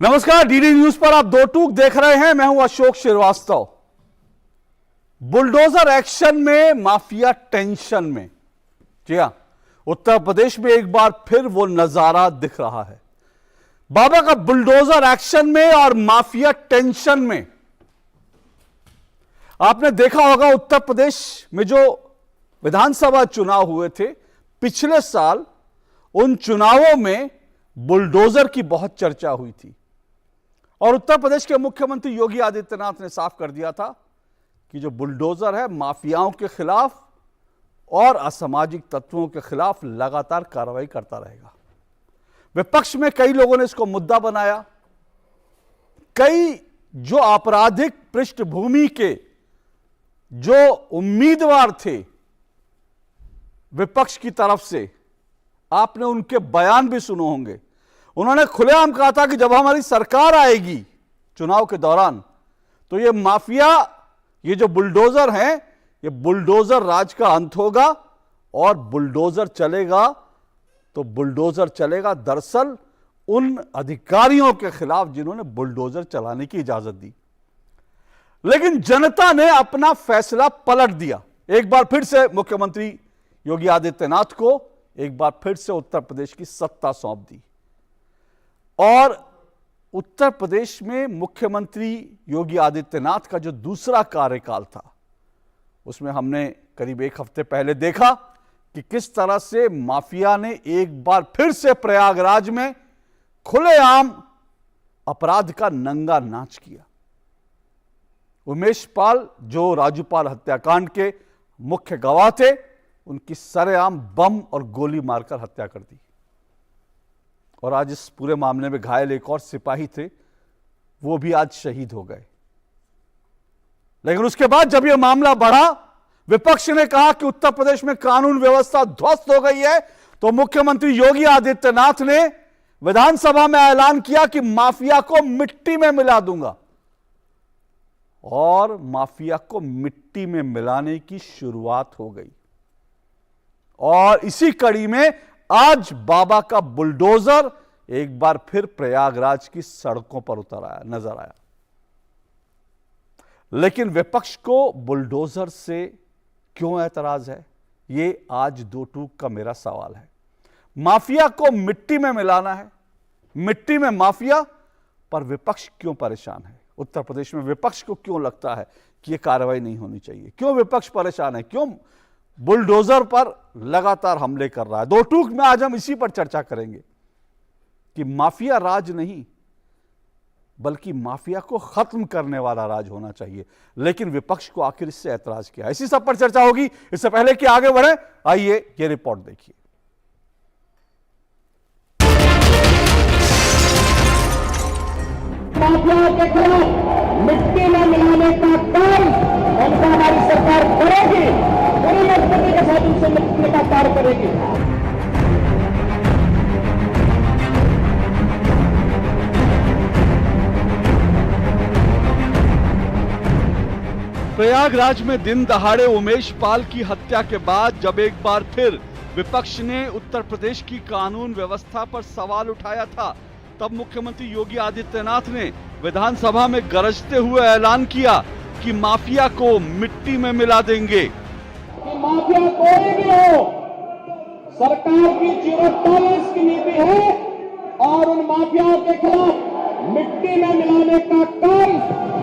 नमस्कार, DD news पर आप दो टूक देख रहे हैं। मैं हूं अशोक श्रीवास्तव। बुलडोजर एक्शन में, माफिया टेंशन में। जी हां, उत्तर प्रदेश में एक बार फिर वो नजारा दिख रहा है। बाबा का बुलडोजर एक्शन में और माफिया टेंशन में। आपने देखा होगा उत्तर प्रदेश में जो विधानसभा चुनाव हुए थे पिछले साल, उन चुनावों में बुलडोजर की बहुत चर्चा हुई थी और उत्तर प्रदेश के मुख्यमंत्री योगी आदित्यनाथ ने साफ कर दिया था कि जो बुलडोजर है माफियाओं के खिलाफ और असामाजिक तत्वों के खिलाफ लगातार कार्रवाई करता रहेगा। विपक्ष में कई लोगों ने इसको मुद्दा बनाया। कई जो आपराधिक पृष्ठभूमि के जो उम्मीदवार थे विपक्ष की तरफ से, आपने उनके बयान भी सुने होंगे। उन्होंने खुलेआम कहा था कि जब हमारी सरकार आएगी चुनाव के दौरान तो ये माफिया, ये जो बुलडोजर हैं, ये बुलडोजर राज का अंत होगा और बुलडोजर चलेगा तो बुलडोजर चलेगा दरअसल उन अधिकारियों के खिलाफ जिन्होंने बुलडोजर चलाने की इजाजत दी। लेकिन जनता ने अपना फैसला पलट दिया। एक बार फिर से मुख्यमंत्री योगी आदित्यनाथ को एक बार फिर से उत्तर प्रदेश की सत्ता सौंप दी और उत्तर प्रदेश में मुख्यमंत्री योगी आदित्यनाथ का जो दूसरा कार्यकाल था उसमें हमने करीब एक हफ्ते पहले देखा कि किस तरह से माफिया ने एक बार फिर से प्रयागराज में खुलेआम अपराध का नंगा नाच किया। उमेश पाल जो राजूपाल हत्याकांड के मुख्य गवाह थे, उनकी सरेआम बम और गोली मारकर हत्या कर दी और आज इस पूरे मामले में घायल एक और सिपाही थे, वो भी आज शहीद हो गए। लेकिन उसके बाद जब यह मामला बढ़ा, विपक्ष ने कहा कि उत्तर प्रदेश में कानून व्यवस्था ध्वस्त हो गई है, तो मुख्यमंत्री योगी आदित्यनाथ ने विधानसभा में ऐलान किया कि माफिया को मिट्टी में मिला दूंगा और माफिया को मिट्टी में मिलाने की शुरुआत हो गई। और इसी कड़ी में आज बाबा का बुलडोजर एक बार फिर प्रयागराज की सड़कों पर नजर आया। लेकिन विपक्ष को बुलडोजर से क्यों ऐतराज है, यह आज दो टूक का मेरा सवाल है। माफिया को मिट्टी में मिलाना है, मिट्टी में माफिया, पर विपक्ष क्यों परेशान है? उत्तर प्रदेश में विपक्ष को क्यों लगता है कि यह कार्रवाई नहीं होनी चाहिए? क्यों विपक्ष परेशान है? क्यों बुलडोजर पर लगातार हमले कर रहा है? दो टूक में आज हम इसी पर चर्चा करेंगे कि माफिया राज नहीं बल्कि माफिया को खत्म करने वाला राज होना चाहिए। लेकिन विपक्ष को आखिर इससे ऐतराज किया, इसी सब पर चर्चा होगी। इससे पहले कि आगे बढ़े, आइए ये रिपोर्ट देखिए। माफिया के खिलाफ मिट्टी में मिलाने का काम उनका हमारी सरकार करेगी, पूरी मजबूती के साथ उनसे निपटने का कार्य करेगी। प्रयागराज में दिन दहाड़े उमेश पाल की हत्या के बाद जब एक बार फिर विपक्ष ने उत्तर प्रदेश की कानून व्यवस्था पर सवाल उठाया था, तब मुख्यमंत्री योगी आदित्यनाथ ने विधानसभा में गरजते हुए ऐलान किया कि माफिया को मिट्टी में मिला देंगे। कि माफिया कोई भी हो, सरकार की 0-40 की नीति है और उन माफियाओं के खिलाफ मिट्टी में मिलाने का काम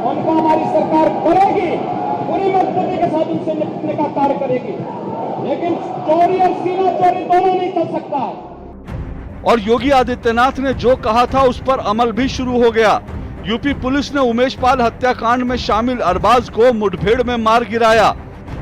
उनको हमारी सरकार करेगी, पूरी मजबूती के साथ उनसे निपटने का कार्य करेगी। लेकिन चोरी और सीना चोरी दोनों नहीं चल सकता। और योगी आदित्यनाथ ने जो कहा था उस पर अमल भी शुरू हो गया। यूपी पुलिस ने उमेश पाल हत्याकांड में शामिल अरबाज को मुठभेड़ में मार गिराया।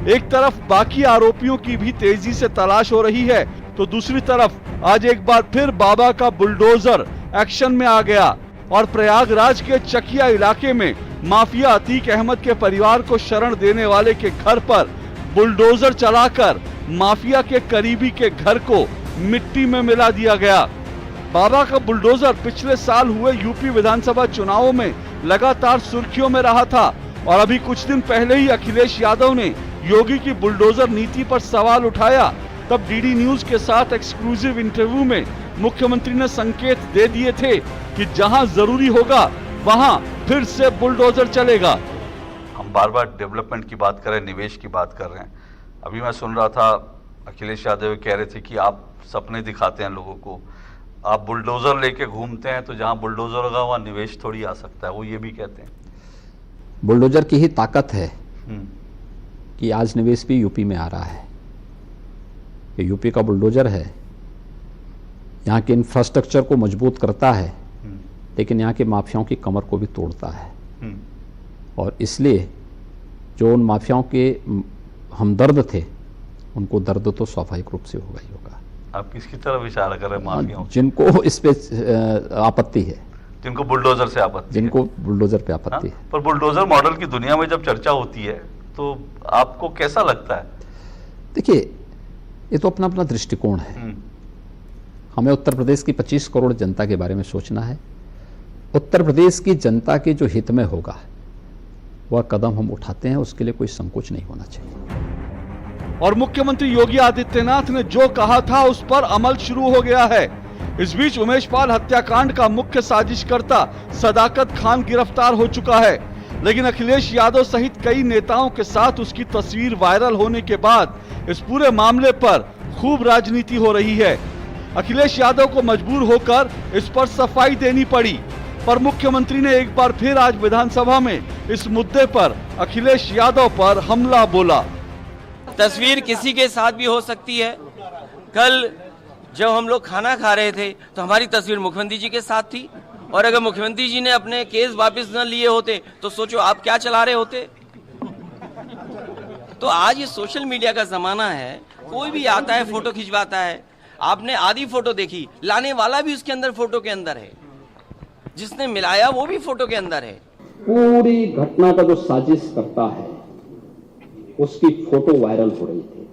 एक तरफ बाकी आरोपियों की भी तेजी से तलाश हो रही है, तो दूसरी तरफ आज एक बार फिर बाबा का बुलडोजर एक्शन में आ गया और प्रयागराज के चकिया इलाके में माफिया अतीक अहमद के परिवार को शरण देने वाले के घर पर बुलडोजर चलाकर माफिया के करीबी के घर को मिट्टी में मिला दिया गया। बाबा का बुलडोजर पिछले साल हुए यूपी विधानसभा चुनावों में लगातार सुर्खियों में रहा था और अभी कुछ दिन पहले ही अखिलेश यादव ने योगी की बुलडोजर नीति पर सवाल उठाया। तब डीडी न्यूज के साथ एक्सक्लूसिव इंटरव्यू में मुख्यमंत्री ने संकेत दे दिए थे कि जहां जरूरी होगा वहां फिर से बुलडोजर चलेगा। हम बार बार डेवलपमेंट की बात कर रहे हैं, निवेश की बात कर रहे हैं। अभी मैं सुन रहा था अखिलेश यादव कह रहे थे कि आप सपने दिखाते हैं लोगों को, आप बुलडोजर लेके घूमते हैं तो जहां बुलडोजर होगा वहां निवेश थोड़ी आ सकता है, वो ये भी कहते हैं। बुलडोजर की ही ताकत है कि आज निवेश भी यूपी में आ रहा है। ये यूपी का बुलडोजर है, यहाँ के इंफ्रास्ट्रक्चर को मजबूत करता है, लेकिन यहाँ के माफियाओं की कमर को भी तोड़ता है। और इसलिए जो उन माफियाओं के हमदर्द थे, उनको दर्द तो स्वाभाविक रूप से होगा ही होगा। आप किसकी तरफ इशारा कर रहे हैं? माफियाओं? जिनको इस पे आपत्ति है, जिनको बुलडोजर से आपत्ति, जिनको बुलडोजर पे आपत्ति है। पर बुलडोजर मॉडल की दुनिया में जब चर्चा होती है तो आपको कैसा लगता है? देखिए, ये तो अपना अपना दृष्टिकोण है। हमें उत्तर प्रदेश की 25 करोड़ जनता के बारे में सोचना है। उत्तर प्रदेश की जनता के जो हित में होगा वह कदम हम उठाते हैं, उसके लिए कोई संकोच नहीं होना चाहिए। और मुख्यमंत्री योगी आदित्यनाथ ने जो कहा था उस पर अमल शुरू हो गया है। इस बीच उमेश पाल हत्याकांड का मुख्य साजिशकर्ता सदाकत खान गिरफ्तार हो चुका है, लेकिन अखिलेश यादव सहित कई नेताओं के साथ उसकी तस्वीर वायरल होने के बाद इस पूरे मामले पर खूब राजनीति हो रही है। अखिलेश यादव को मजबूर होकर इस पर सफाई देनी पड़ी, पर मुख्यमंत्री ने एक बार फिर आज विधानसभा में इस मुद्दे पर अखिलेश यादव पर हमला बोला। तस्वीर किसी के साथ भी हो सकती है। कल जब हम लोग खाना खा रहे थे तो हमारी तस्वीर मुख्यमंत्री जी के साथ थी, और अगर मुख्यमंत्री जी ने अपने केस वापस न लिए होते तो सोचो आप क्या चला रहे होते। तो आज ये सोशल मीडिया का जमाना है, कोई भी आता है फोटो खिंचवाता है। आपने आधी फोटो देखी, लाने वाला भी उसके अंदर फोटो के अंदर है, जिसने मिलाया वो भी फोटो के अंदर है। पूरी घटना का जो साजिश करता है उसकी फोटो वायरल हो रही थी।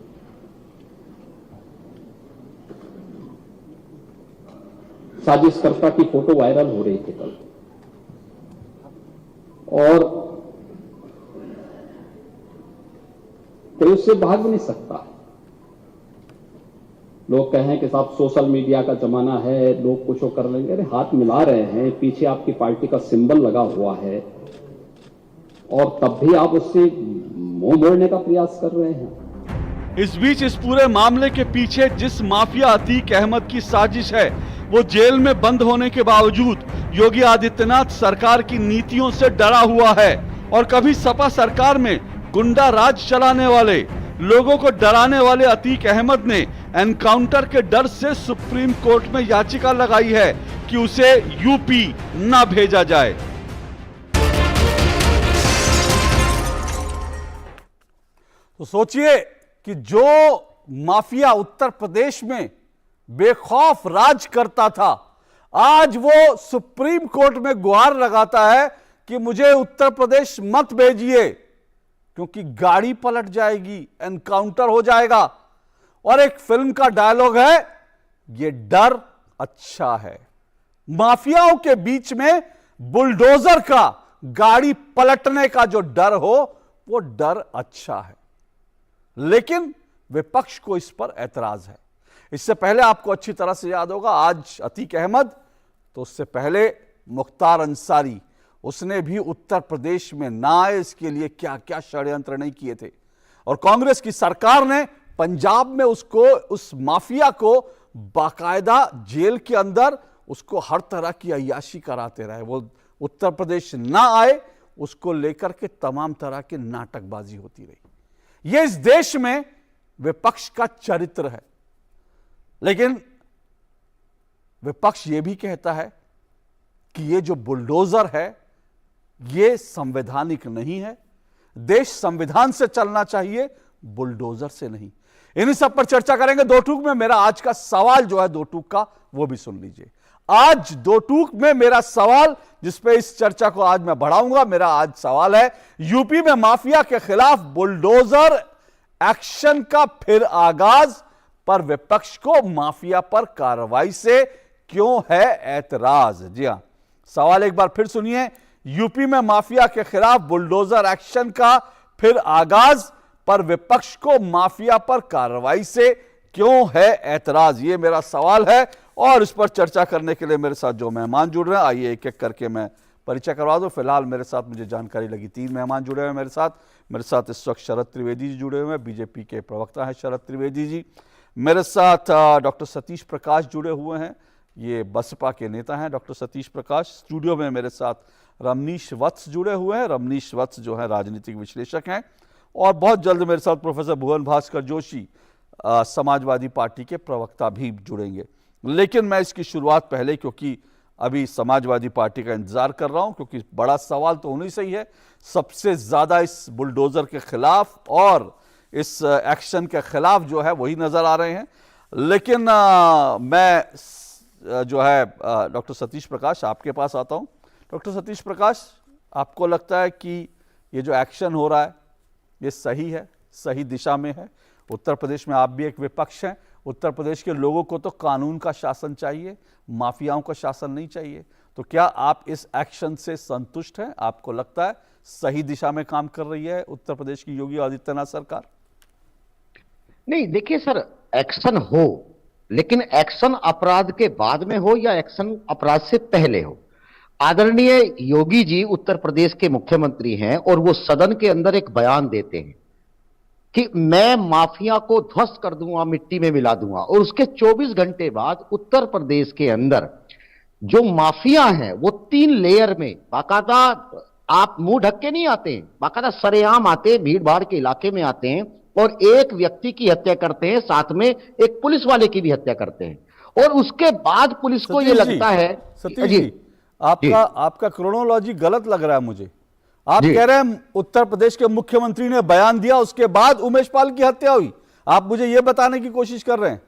साजिशकर्ता की फोटो वायरल हो रही थी कल, और कोई उससे भाग नहीं सकता। लोग कहें कि साहब सोशल मीडिया का जमाना है, लोग कुछ कर लेंगे। अरे हाथ मिला रहे हैं, पीछे आपकी पार्टी का सिंबल लगा हुआ है, और तब भी आप उससे मुंह मोड़ने का प्रयास कर रहे हैं। इस बीच इस पूरे मामले के पीछे जिस माफिया अतीक अहमद की साजिश है, वो जेल में बंद होने के बावजूद योगी आदित्यनाथ सरकार की नीतियों से डरा हुआ है। और कभी सपा सरकार में गुंडा राज चलाने वाले, लोगों को डराने वाले अतीक अहमद ने एनकाउंटर के डर से सुप्रीम कोर्ट में याचिका लगाई है कि उसे यूपी न भेजा जाए। तो सोचिए कि जो माफिया उत्तर प्रदेश में बेखौफ राज करता था, आज वो सुप्रीम कोर्ट में गुहार लगाता है कि मुझे उत्तर प्रदेश मत भेजिए, क्योंकि गाड़ी पलट जाएगी, एनकाउंटर हो जाएगा। और एक फिल्म का डायलॉग है, ये डर अच्छा है। माफियाओं के बीच में बुलडोजर का, गाड़ी पलटने का जो डर हो, वो डर अच्छा है। लेकिन विपक्ष को इस पर ऐतराज है। इससे पहले आपको अच्छी तरह से याद होगा, आज अतीक अहमद, तो उससे पहले मुख्तार अंसारी, उसने भी उत्तर प्रदेश में ना आए इसके लिए क्या क्या षड्यंत्र नहीं किए थे। और कांग्रेस की सरकार ने पंजाब में उसको, उस माफिया को बाकायदा जेल के अंदर उसको हर तरह की अय्याशी कराते रहे। वो उत्तर प्रदेश ना आए, उसको लेकर के तमाम तरह की नाटकबाजी होती रही। यह इस देश में विपक्ष का चरित्र है। लेकिन विपक्ष यह भी कहता है कि ये जो बुलडोजर है ये संवैधानिक नहीं है, देश संविधान से चलना चाहिए, बुलडोजर से नहीं। इन्हीं सब पर चर्चा करेंगे दो टूक में। मेरा आज का सवाल जो है दो टूक का, वो भी सुन लीजिए। आज दो टूक में मेरा सवाल, जिसपे इस चर्चा को आज मैं बढ़ाऊंगा, मेरा आज सवाल है, यूपी में माफिया के खिलाफ बुलडोजर एक्शन का फिर आगाज, पर विपक्ष को माफिया पर कार्रवाई से क्यों है ऐतराज। जी हां, सवाल एक बार फिर सुनिए। यूपी में माफिया के खिलाफ बुलडोजर एक्शन का फिर आगाज, पर विपक्ष को माफिया पर कार्रवाई से क्यों है ऐतराज, ये मेरा सवाल है। और इस पर चर्चा करने के लिए मेरे साथ जो मेहमान जुड़ रहे हैं, आइए एक एक करके मैं परिचय करवा दूं। फिलहाल मेरे साथ मुझे जानकारी लगी 3 मेहमान जुड़े हुए हैं मेरे साथ इस वक्त शरद त्रिवेदी जी जुड़े हुए हैं, बीजेपी के प्रवक्ता हैं शरद त्रिवेदी जी। मेरे साथ डॉक्टर सतीश प्रकाश जुड़े हुए हैं, ये बसपा के नेता हैं डॉक्टर सतीश प्रकाश। स्टूडियो में मेरे साथ रमनीश वत्स जुड़े हुए हैं, रमनीश वत्स जो है राजनीतिक विश्लेषक हैं। और बहुत जल्द मेरे साथ प्रोफेसर भुवन भास्कर जोशी समाजवादी पार्टी के प्रवक्ता भी जुड़ेंगे। लेकिन मैं इसकी शुरुआत पहले, क्योंकि अभी समाजवादी पार्टी का इंतजार कर रहा हूं, क्योंकि बड़ा सवाल तो उन्हीं से ही है, सबसे ज्यादा इस बुलडोजर के खिलाफ और इस एक्शन के खिलाफ जो है वही नजर आ रहे हैं। लेकिन मैं जो है डॉक्टर सतीश प्रकाश आपके पास आता हूं। डॉक्टर सतीश प्रकाश, आपको लगता है कि ये जो एक्शन हो रहा है ये सही है, सही दिशा में है? उत्तर प्रदेश में आप भी एक विपक्ष हैं, उत्तर प्रदेश के लोगों को तो कानून का शासन चाहिए, माफियाओं का शासन नहीं चाहिए। तो क्या आप इस एक्शन से संतुष्ट हैं? आपको लगता है सही दिशा में काम कर रही है उत्तर प्रदेश की योगी आदित्यनाथ सरकार? नहीं, देखिए सर, एक्शन हो, लेकिन एक्शन अपराध के बाद में हो या एक्शन अपराध से पहले हो। आदरणीय योगी जी उत्तर प्रदेश के मुख्यमंत्री हैं और वो सदन के अंदर एक बयान देते हैं कि मैं माफिया को ध्वस्त कर दूंगा, मिट्टी में मिला दूंगा, और उसके 24 घंटे बाद उत्तर प्रदेश के अंदर जो माफिया हैं वो 3 लेयर में बाकायदा, आप मुंह ढक के नहीं आते हैं, बाकायदा सरेआम आते हैं, भीड़ भाड़ के इलाके में आते हैं और एक व्यक्ति की हत्या करते हैं, साथ में एक पुलिस वाले की भी हत्या करते हैं। और उसके बाद पुलिस को ये लगता है, सतीश जी, आपका क्रोनोलॉजी गलत लग रहा है मुझे। आप कह रहे हैं उत्तर प्रदेश के मुख्यमंत्री ने बयान दिया, उसके बाद उमेश पाल की हत्या हुई। आप मुझे यह बताने की कोशिश कर रहे हैं?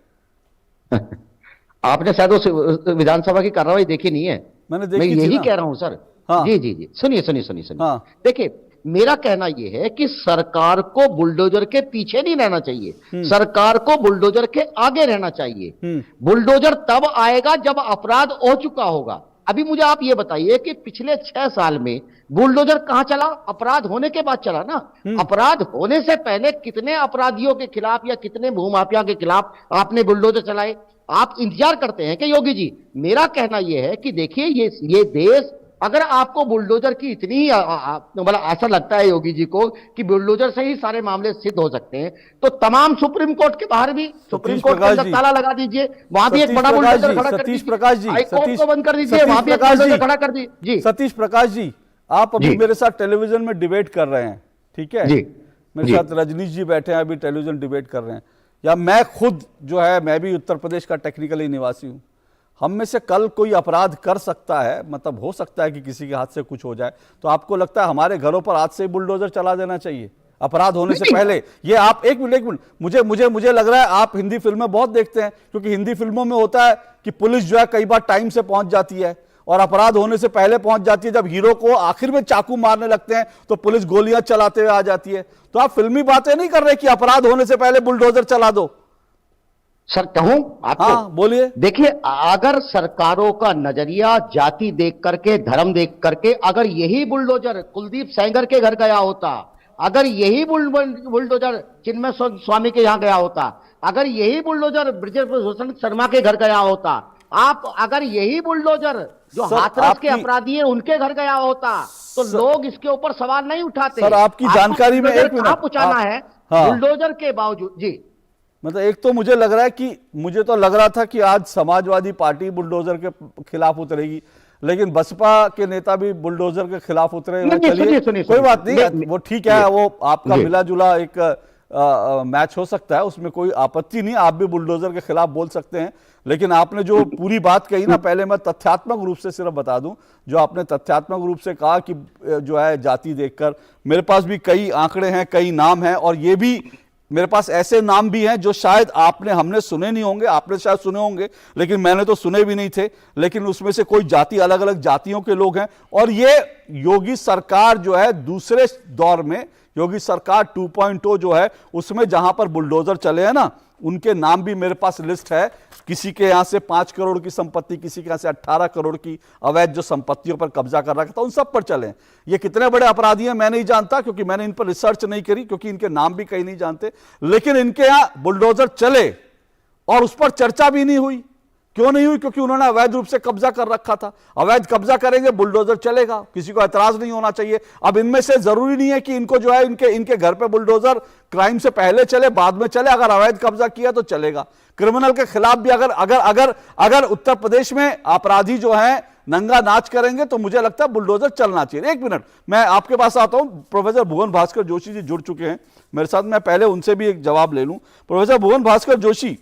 आपने शायद उस विधानसभा की कार्रवाई देखी नहीं है। मैंने देखी, मैं यही कह रहा हूं सर। हाँ। जी, सुनिए। हाँ। देखिए, मेरा कहना यह है कि सरकार को बुलडोजर के पीछे नहीं रहना चाहिए, सरकार को बुलडोजर के आगे रहना चाहिए। बुलडोजर तब आएगा जब अपराध हो चुका होगा। अभी मुझे आप ये बताइए कि पिछले 6 साल में बुलडोजर कहां चला? अपराध होने के बाद चला ना। अपराध होने से पहले कितने अपराधियों के खिलाफ या कितने भूमाफिया के खिलाफ आपने बुलडोजर चलाए? आप इंतजार करते हैं कि योगी जी? मेरा कहना यह है कि देखिए, ये देश, अगर आपको बुलडोजर की इतनी ही मतलब ऐसा लगता है योगी जी को कि बुलडोजर से ही सारे मामले सिद्ध हो सकते हैं, तो तमाम सुप्रीम कोर्ट के बाहर भी, सुप्रीम कोर्ट के अंदर ताला लगा दीजिए, वहां भी एक बड़ा बुलडोजर खड़ा कर दीजिए, हाई कोर्ट को बंद कर दीजिए, वहां भी एक बुलडोजर खड़ा कर दीजिए। जी सतीश प्रकाश जी, आप अभी मेरे साथ टेलीविजन में डिबेट कर रहे हैं, ठीक है? मेरे साथ रजनीश जी बैठे हैं, अभी टेलीविजन डिबेट कर रहे हैं। या मैं खुद जो है, मैं भी उत्तर प्रदेश का टेक्निकली निवासी हूं। हम में से कल कोई अपराध कर सकता है, मतलब हो सकता है कि किसी के हाथ से कुछ हो जाए, तो आपको लगता है हमारे घरों पर आज से ही बुलडोजर चला देना चाहिए अपराध होने से पहले? ये आप एक मिनट, मुझे लग रहा है आप हिंदी फिल्में बहुत देखते हैं, क्योंकि हिंदी फिल्मों में होता है कि पुलिस जो है कई बार टाइम से पहुंच जाती है और अपराध होने से पहले पहुंच जाती है। जब हीरो को आखिर में चाकू मारने लगते हैं तो पुलिस गोलियां चलाते हुए आ जाती है। तो आप फिल्मी बातें नहीं कर रहे कि अपराध होने से पहले बुलडोजर चला दो? सर कहूं आपको? हाँ, बोलिए। देखिए, अगर सरकारों का नजरिया जाति देख करके, धर्म देख करके, अगर यही बुलडोजर कुलदीप सेंगर के घर गया होता, अगर यही बुलडोजर चिन्मय स्वामी के यहां गया होता, अगर यही बुलडोजर ब्रजेश शर्मा के घर गया होता, अगर यही बुलडोजर जो हाथरस के अपराधी है उनके घर गया होता, तो लोग इसके ऊपर सवाल नहीं उठाते। सर, आपकी जानकारी में एक मिनट पहुंचाना है बुलडोजर के बावजूद। जी, मतलब एक तो मुझे लग रहा है कि मुझे तो लग रहा था कि आज समाजवादी पार्टी बुलडोजर के खिलाफ उतरेगी, लेकिन बसपा के नेता भी बुलडोजर के खिलाफ उतरे। चलिए, कोई बात नहीं, वो ठीक है, वो आपका मिला जुला एक मैच हो सकता है, उसमें कोई आपत्ति नहीं, आप भी बुलडोजर के खिलाफ बोल सकते हैं। लेकिन आपने जो पूरी बात कही ना, पहले मैं तथ्यात्मक रूप से सिर्फ बता दूं, जो आपने तथ्यात्मक रूप से कहा कि जो है जाति देखकर, मेरे पास भी कई आंकड़े हैं, कई नाम हैं, और ये भी मेरे पास ऐसे नाम भी हैं जो शायद हमने सुने नहीं होंगे, आपने शायद सुने होंगे, लेकिन मैंने तो सुने भी नहीं थे। लेकिन उसमें से कोई जाति, अलग अलग जातियों के लोग हैं, और ये योगी सरकार जो है दूसरे दौर में, योगी सरकार 2.0 जो है, उसमें जहां पर बुलडोजर चले हैं ना, उनके नाम भी मेरे पास लिस्ट है। किसी के यहां से 5 करोड़ की संपत्ति, किसी के यहां से 18 करोड़ की अवैध जो संपत्तियों पर कब्जा कर रखा था, उन सब पर चले। ये कितने बड़े अपराधी हैं मैं नहीं जानता, क्योंकि मैंने इन पर रिसर्च नहीं करी, क्योंकि इनके नाम भी कहीं नहीं जानते। लेकिन इनके यहां बुलडोजर चले, और उस पर चर्चा भी नहीं हुई। क्यों नहीं हुई? क्योंकि उन्होंने अवैध रूप से कब्जा कर रखा था। अवैध कब्जा करेंगे, बुलडोजर चलेगा, किसी को एतराज नहीं होना चाहिए। अब इनमें से जरूरी नहीं है कि इनको जो है इनके घर पे बुलडोजर क्राइम से पहले चले बाद में चले, अगर अवैध कब्जा किया तो चलेगा। क्रिमिनल के खिलाफ भी अगर अगर अगर अगर उत्तर प्रदेश में अपराधी जो है नंगा नाच करेंगे तो मुझे लगता है बुलडोजर चलना चाहिए। एक मिनट, मैं आपके पास आता हूं। प्रोफेसर भुवन भास्कर जोशी जी जुड़ चुके हैं मेरे साथ, मैं पहले उनसे भी एक जवाब ले लूं। प्रोफेसर भुवन भास्कर जोशी,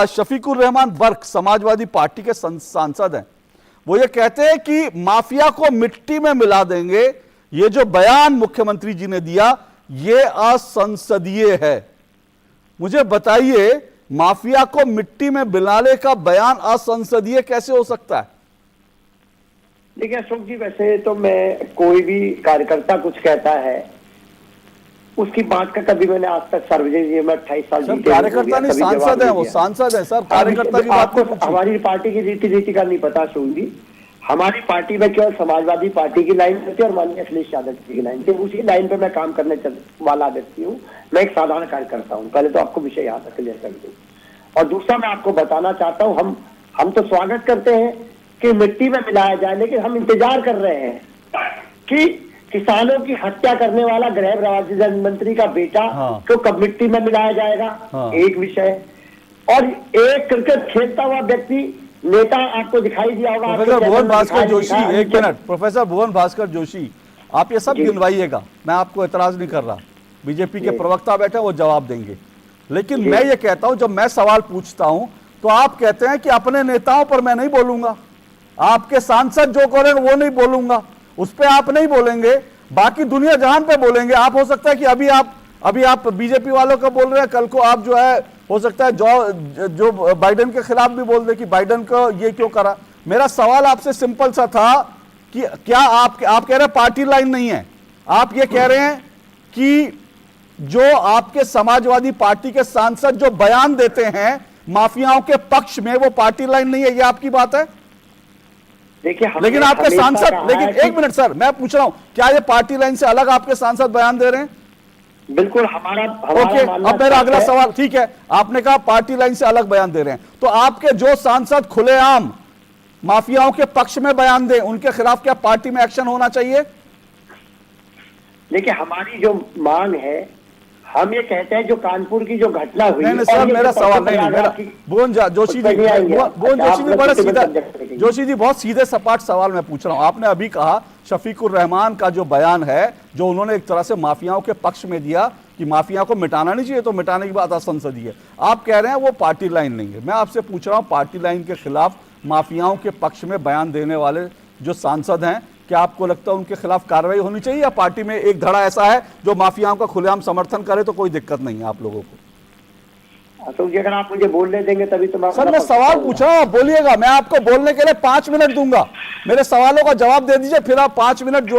शफीकुर रहमान बर्क समाजवादी पार्टी के सांसद हैं, वो ये कहते हैं कि माफिया को मिट्टी में मिला देंगे। ये जो बयान मुख्यमंत्री जी ने दिया ये असंसदीय है। मुझे बताइए, माफिया को मिट्टी में मिलाने का बयान असंसदीय कैसे हो सकता है? देखिए अशोक जी, वैसे तो मैं कोई भी कार्यकर्ता कुछ कहता है उसकी बात का कभी मैंने आज तक सार्वजनिक में 28 साल सर कार्यकर्ता नहीं, सांसद है, वो सांसद है सर, कार्यकर्ता की बात आपको हमारी पार्टी की रीति का नहीं पता अशोक जी। हमारी पार्टी में केवल समाजवादी पार्टी की लाइन थी और माननीय अखिलेश यादव जी की लाइन थी। उसी लाइन पे मैं काम करने वाला व्यक्ति हूँ। मैं एक साधारण कार्यकर्ता हूँ। पहले तो आपको विषय याद क्लियर कर दूं, और दूसरा मैं आपको बताना चाहता हूँ, हम तो स्वागत करते हैं कि मिट्टी में मिलाया जाए, लेकिन हम इंतजार कर रहे हैं कि किसानों की हत्या करने वाला गृह राज्य मंत्री का बेटा को कब मिट्टी में मिलाया जाएगा, एक विषय। और एक क्रिकेट खेलता हुआ व्यक्ति नेता आपको दिखाई दिया होगा, प्रोफेसर भुवन भास्कर जोशी, एक मिनट, प्रोफेसर भुवन भास्कर जोशी, आप ये सब गिनवाइएगा, मैं आपको एतराज नहीं कर रहा। बीजेपी के प्रवक्ता बैठे, वो जवाब देंगे। लेकिन मैं ये कहता हूं, जब मैं सवाल पूछता हूं तो आप कहते हैं कि अपने नेताओं पर मैं नहीं बोलूंगा, आपके सांसद जो करें वो नहीं बोलूंगा, उस पर आप नहीं बोलेंगे, बाकी दुनिया जहान पे बोलेंगे। आप हो सकता है कि अभी आप बीजेपी वालों का बोल रहे हैं, कल को आप जो है हो सकता है जो बाइडेन के खिलाफ भी बोल दे कि बाइडेन को ये क्यों करा। मेरा सवाल आपसे सिंपल सा था कि क्या आप कह रहे हैं पार्टी लाइन नहीं है, आप ये कह रहे हैं कि जो आपके समाजवादी पार्टी के सांसद जो बयान देते हैं माफियाओं के पक्ष में, वो पार्टी लाइन नहीं है, ये आपकी बात है? देखिए, लेकिन आपके सांसद, लेकिन एक मिनट सर, मैं पूछ रहा हूं, क्या ये पार्टी लाइन से अलग आपके सांसद बयान दे रहे हैं? बिल्कुल हमारा ओके, अब मेरा अगला सवाल, ठीक है, आपने कहा पार्टी लाइन से अलग बयान दे रहे हैं, तो आपके जो सांसद खुलेआम माफियाओं के पक्ष में बयान दें, उनके खिलाफ क्या पार्टी में एक्शन होना चाहिए? देखिए, हमारी जो मांग है, हम ये कहते हैं जो कानपुर की जो घटना हुई, नहीं सर, मेरा सवाल नहीं, मेरा भुवन जोशी जी, भुवन जोशी जी बड़ा सीधा, जोशी जी बहुत सीधे सपाट सवाल मैं पूछ रहा हूं। आपने अभी कहा शफीकुर रहमान का जो बयान है, जो उन्होंने एक तरह से माफियाओं के पक्ष में दिया कि माफिया को मिटाना नहीं चाहिए, तो मिटाने की बात असंसदीय है। आप कह रहे हैं वो पार्टी लाइन नहीं है। मैं आपसे पूछ रहा हूं, पार्टी लाइन के खिलाफ माफियाओं के पक्ष में बयान देने वाले जो सांसद हैं, क्या आपको लगता है उनके खिलाफ कार्रवाई होनी चाहिए, या पार्टी में एक धड़ा ऐसा है जो माफियाओं का खुलेआम समर्थन करे तो कोई दिक्कत नहीं है आप लोगों को? अशोक जी, अगर आप मुझे बोलने देंगे तभी तो सर मैं सवाल पूछ रहा हूं, बोलिएगा, मैं आपको बोलने के लिए 5 मिनट दूंगा, मेरे सवालों का जवाब दे दीजिए, फिर आप 5 मिनट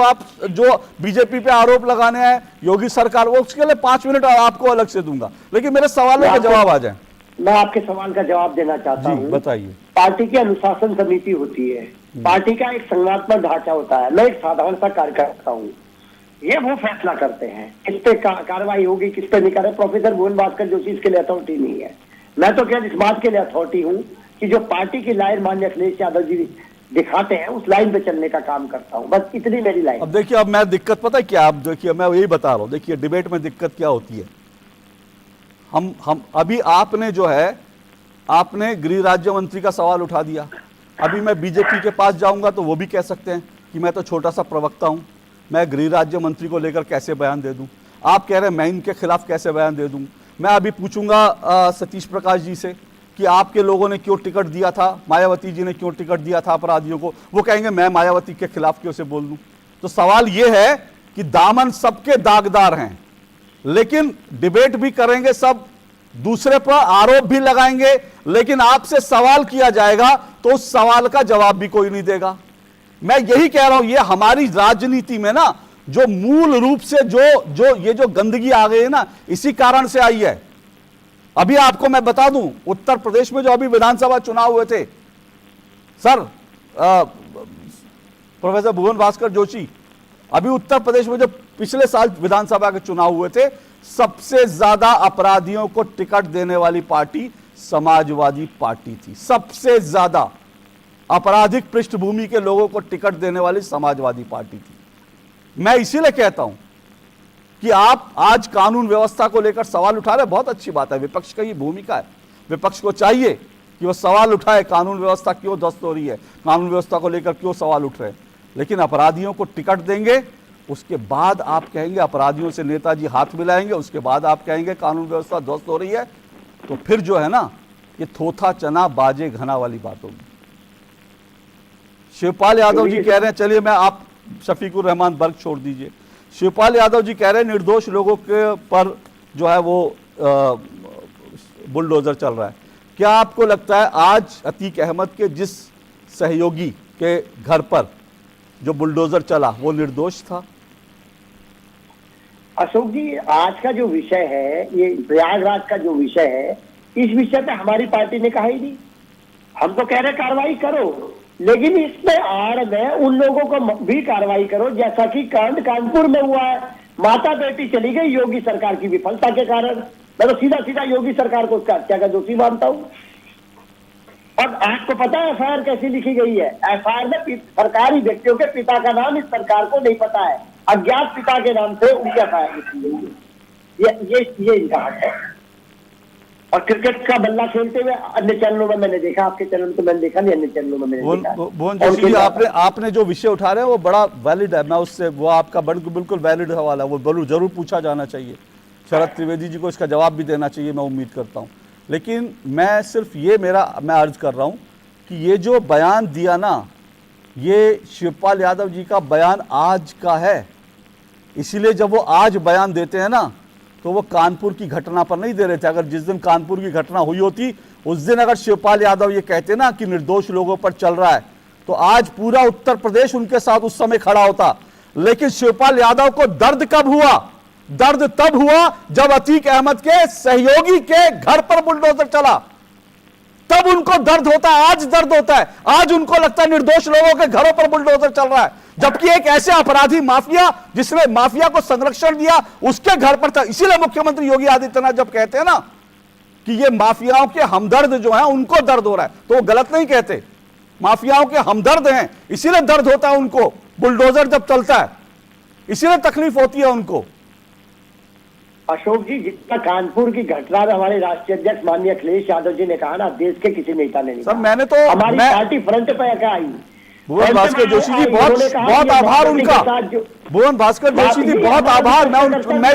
जो बीजेपी पे आरोप लगाने हैं योगी सरकार, वो उसके लिए 5 मिनट आपको अलग से दूंगा, लेकिन मेरे सवालों का जवाब आ जाए। मैं आपके सवाल का जवाब देना चाहता हूँ। बताइए। पार्टी की अनुशासन समिति होती है, पार्टी का एक संगठनात्मक ढांचा होता है। मैं एक साधारण सा कार्यकर्ता हूँ, ये वो फैसला करते हैं किस पे कार्रवाई होगी, किस पे नहीं करे। प्रोफेसर भुवन भास्कर जोशी इसके लिए अथॉरिटी नहीं है। मैं तो केवल इस बात के लिए अथॉरिटी हूँ कि जो पार्टी की लाइन माननीय अखिलेश यादव जी दिखाते हैं उस लाइन पे चलने का काम करता हूँ, बस इतनी मेरी लाइन। अब देखिए, अब मैं दिक्कत पता है क्या, अब देखिए मैं यही बता रहा हूँ, देखिए डिबेट में दिक्कत क्या होती है। हम अभी आपने जो है, आपने गृह राज्य मंत्री का सवाल उठा दिया, अभी मैं बीजेपी के पास जाऊंगा तो वो भी कह सकते हैं कि मैं तो छोटा सा प्रवक्ता हूं, मैं गृह राज्य मंत्री को लेकर कैसे बयान दे दूं। आप कह रहे हैं मैं इनके खिलाफ कैसे बयान दे दूं। मैं अभी पूछूंगा सतीश प्रकाश जी से कि आपके लोगों ने क्यों टिकट दिया था, मायावती जी ने क्यों टिकट दिया था अपराधियों को, वो कहेंगे मैं मायावती के खिलाफ क्यों से बोल दूं। तो सवाल ये है कि दामन सबके दागदार हैं, लेकिन डिबेट भी करेंगे सब, दूसरे पर आरोप भी लगाएंगे, लेकिन आपसे सवाल किया जाएगा तो उस सवाल का जवाब भी कोई नहीं देगा। मैं यही कह रहा हूं, ये हमारी राजनीति में ना जो मूल रूप से ये जो गंदगी आ गई है ना, इसी कारण से आई है। अभी आपको मैं बता दूं, उत्तर प्रदेश में जो अभी विधानसभा चुनाव हुए थे सर, प्रोफेसर भुवन भास्कर जोशी, अभी उत्तर प्रदेश में जो पिछले साल विधानसभा के चुनाव हुए थे, सबसे ज्यादा अपराधियों को टिकट देने वाली पार्टी समाजवादी पार्टी थी। सबसे ज्यादा आपराधिक पृष्ठभूमि के लोगों को टिकट देने वाली समाजवादी पार्टी थी। मैं इसीलिए कहता हूं कि आप आज कानून व्यवस्था को लेकर सवाल उठा रहे, बहुत अच्छी बात है, विपक्ष का ये भूमिका है। विपक्ष को चाहिए कि वो सवाल उठाए, कानून व्यवस्था क्यों ध्वस्त हो रही है, कानून व्यवस्था को लेकर क्यों सवाल उठ रहे हैं। लेकिन अपराधियों को टिकट देंगे, उसके बाद आप कहेंगे अपराधियों से नेताजी हाथ मिलाएंगे, उसके बाद आप कहेंगे कानून व्यवस्था ध्वस्त हो रही है, तो फिर जो है ना, ये थोथा चना बाजे घना वाली बात होगी। शिवपाल यादव जी कह रहे हैं, चलिए मैं आप शफीकुर रहमान बर्ग छोड़ दीजिए, शिवपाल यादव जी कह रहे हैं निर्दोष लोगों के पर जो है वो बुलडोजर चल रहा है। क्या आपको लगता है आज अतीक अहमद के जिस सहयोगी के घर पर जो बुलडोजर चला वो निर्दोष था? अशोक जी, आज का जो विषय है, ये प्रयागराज का जो विषय है, इस विषय पे हमारी पार्टी ने कहा ही नहीं। हम तो कह रहे कार्रवाई करो, लेकिन इसमें आड़ में उन लोगों को भी कार्रवाई करो, जैसा कि कांड कानपुर में हुआ है। माता बेटी चली गई योगी सरकार की विफलता के कारण। मैं तो सीधा सीधा योगी सरकार को उसका हत्या का दोषी मानता हूं। और आपको पता है एफआईआर कैसी लिखी गई है? एफआईआर में सरकारी व्यक्तियों के पिता का नाम इस सरकार को नहीं पता है, अज्ञात पिता के नाम से उनकी एफआईआर लिखी गई है। ये इनका हक है। और क्रिकेट का बल्ला खेलते हुए अन्य चैनलों में मैंने देखा, आपके चैनल में तो मैंने देखा नहीं, अन्य चैनलों में मैंने देखा। भुवन जोशी जी, आपने जो विषय उठा रहे हैं वो बड़ा वैलिड है। मैं उससे, वो आपका बिल्कुल वैलिड सवाल है, वो जरूर पूछा जाना चाहिए। शरद त्रिवेदी जी को इसका जवाब भी देना चाहिए, मैं उम्मीद करता हूं। लेकिन मैं सिर्फ ये मैं अर्ज कर रहा हूं कि ये जो बयान दिया ना, ये शिवपाल यादव जी का बयान आज का है। इसीलिए जब वो आज बयान देते हैं ना, तो वो कानपुर की घटना पर नहीं दे रहे थे। अगर जिस दिन कानपुर की घटना हुई होती, उस दिन अगर शिवपाल यादव ये कहते ना कि निर्दोष लोगों पर चल रहा है, तो आज पूरा उत्तर प्रदेश उनके साथ उस समय खड़ा होता। लेकिन शिवपाल यादव को दर्द कब हुआ? दर्द तब हुआ जब अतीक अहमद के सहयोगी के घर पर बुलडोजर चला, तब उनको दर्द होता है। आज दर्द होता है, आज उनको लगता है निर्दोष लोगों के घरों पर बुलडोजर चल रहा है, जबकि एक ऐसे अपराधी माफिया जिसने माफिया को संरक्षण दिया, उसके घर पर था। इसीलिए मुख्यमंत्री योगी आदित्यनाथ जब कहते हैं ना कि ये माफियाओं के हमदर्द जो है उनको दर्द हो रहा है, तो वो गलत नहीं कहते। माफियाओं के हमदर्द हैं, इसीलिए दर्द होता है उनको। बुलडोजर जब चलता है इसीलिए तकलीफ होती है उनको। अशोक जी, जितना कानपुर की घटना में हमारे राष्ट्रीय अध्यक्ष माननीय अखिलेश यादव जी ने कहा ना, देश के किसी नेता ने नहीं सर, कहा। मैंने तो हमारी पार्टी फ्रंट पे क्या आई। भुवन भास्कर जोशी जी, बहुत आभार उनका। भुवन भास्कर जोशी जी, बहुत आभार। मैं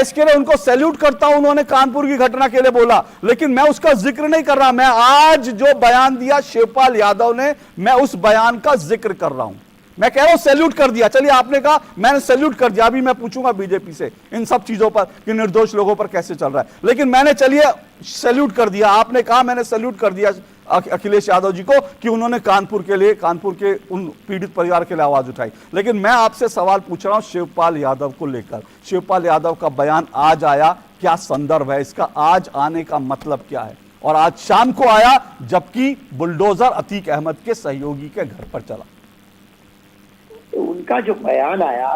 इसके लिए उनको सैल्यूट करता हूं। उन्होंने कानपुर की घटना के लिए बोला, लेकिन मैं उसका जिक्र नहीं कर रहा। मैं आज जो बयान दिया शिवपाल यादव ने, मैं उस बयान का जिक्र कर रहा हूं। मैं कह रहा हूं सैल्यूट कर दिया। चलिए, आपने कहा, मैंने सैल्यूट कर दिया। अभी मैं पूछूंगा बीजेपी से इन सब चीजों पर कि निर्दोष लोगों पर कैसे चल रहा है, लेकिन मैंने चलिए सैल्यूट कर दिया। आपने कहा, मैंने सैल्यूट कर दिया अखिलेश यादव जी को कि उन्होंने कानपुर के उन पीड़ित परिवार के लिए आवाज उठाई। लेकिन मैं आपसे सवाल पूछ रहा हूं शिवपाल यादव को लेकर। शिवपाल यादव का बयान आज आया, क्या संदर्भ है इसका? आज आने का मतलब क्या है? और आज शाम को आया, जबकि बुलडोजर अतीक अहमद के सहयोगी के घर पर चला। उनका जो बयान आया,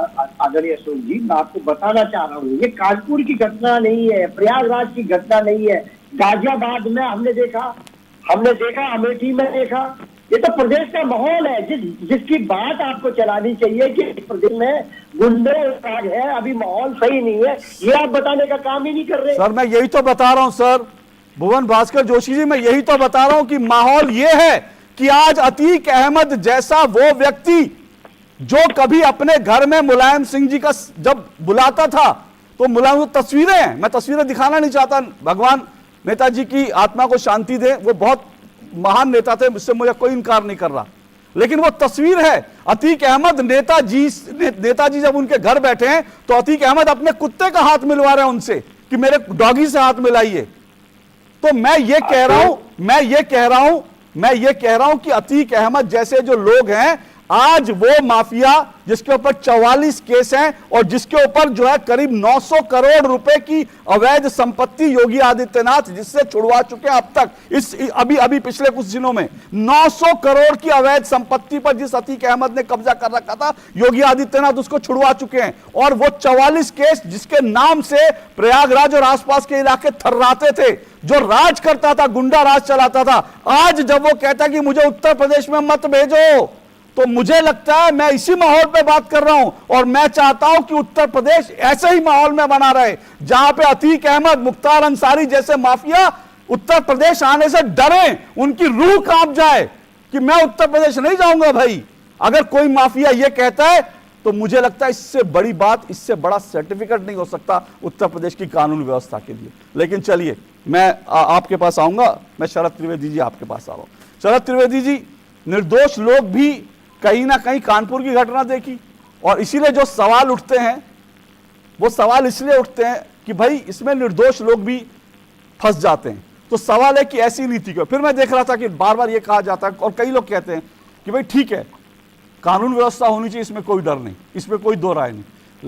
आदरणीय अशोक जी, मैं आपको बताना चाह रहा हूँ, ये कानपुर की घटना नहीं है, प्रयागराज की घटना नहीं है, गाजियाबाद में हमने देखा, अमेठी में देखा। ये तो प्रदेश का माहौल है, जिसकी बात आपको चलानी चाहिए कि प्रदेश में गुंडे राज है, अभी माहौल सही नहीं है, ये आप बताने का काम ही नहीं कर रहे। सर, मैं यही तो बता रहा हूं सर, भुवन भास्कर जोशी जी, मैं यही तो बता रहा हूं कि माहौल ये है कि आज अतीक अहमद जैसा वो व्यक्ति जो कभी अपने घर में मुलायम सिंह जी का जब बुलाता था, तो मुलायम, तस्वीरें हैं, मैं तस्वीरें दिखाना नहीं चाहता, भगवान नेताजी की आत्मा को शांति दे, वो बहुत महान नेता थे, इससे मुझे कोई इनकार नहीं कर रहा, लेकिन वो तस्वीर है अतीक अहमद। नेताजी जब उनके घर बैठे हैं तो अतीक अहमद अपने कुत्ते का हाथ मिलवा रहे हैं उनसे कि मेरे डॉगी से हाथ मिलाइए। तो मैं ये कह रहा हूं कि अतीक अहमद जैसे जो लोग हैं, आज वो माफिया जिसके ऊपर 44 केस हैं और जिसके ऊपर जो है करीब 900 करोड़ रुपए की अवैध संपत्ति योगी आदित्यनाथ जिससे छुड़वा चुके हैं अब तक, अभी पिछले कुछ दिनों में 900 करोड़ की अवैध संपत्ति पर जिस अतीक अहमद ने कब्जा कर रखा था, योगी आदित्यनाथ उसको छुड़वा चुके हैं। और वो 44 केस जिसके नाम से प्रयागराज और आसपास के इलाके थर्राते थे, जो राज करता था, गुंडा राज चलाता था, आज जब वो कहता है कि मुझे उत्तर प्रदेश में मत भेजो, तो मुझे लगता है मैं इसी माहौल पे बात कर रहा हूं और मैं चाहता हूं कि उत्तर प्रदेश ऐसे ही माहौल में बना रहे जहां पे अतीक अहमद, मुख्तार अंसारी जैसे माफिया उत्तर प्रदेश आने से डरे, उनकी रूह कांप जाए कि मैं उत्तर प्रदेश नहीं जाऊंगा। भाई अगर कोई माफिया यह कहता है तो मुझे लगता है इससे बड़ी बात, इससे बड़ा सर्टिफिकेट नहीं हो सकता उत्तर प्रदेश की कानून व्यवस्था के लिए। लेकिन चलिए मैं आपके पास आऊंगा, मैं शरद त्रिवेदी जी आपके पास आ रहा हूं। शरद त्रिवेदी जी, निर्दोष लोग भी कहीं ना कहीं कानपुर की घटना देखी और इसीलिए जो सवाल उठते हैं वो सवाल इसलिए उठते हैं कि भाई इसमें निर्दोष लोग भी फंस जाते हैं। तो सवाल है कि ऐसी नीति क्यों। फिर मैं देख रहा था कि बार बार ये कहा जाता है और कई लोग कहते हैं कि भाई ठीक है, कानून व्यवस्था होनी चाहिए, इसमें कोई डर नहीं, इसमें कोई दो राय नहीं,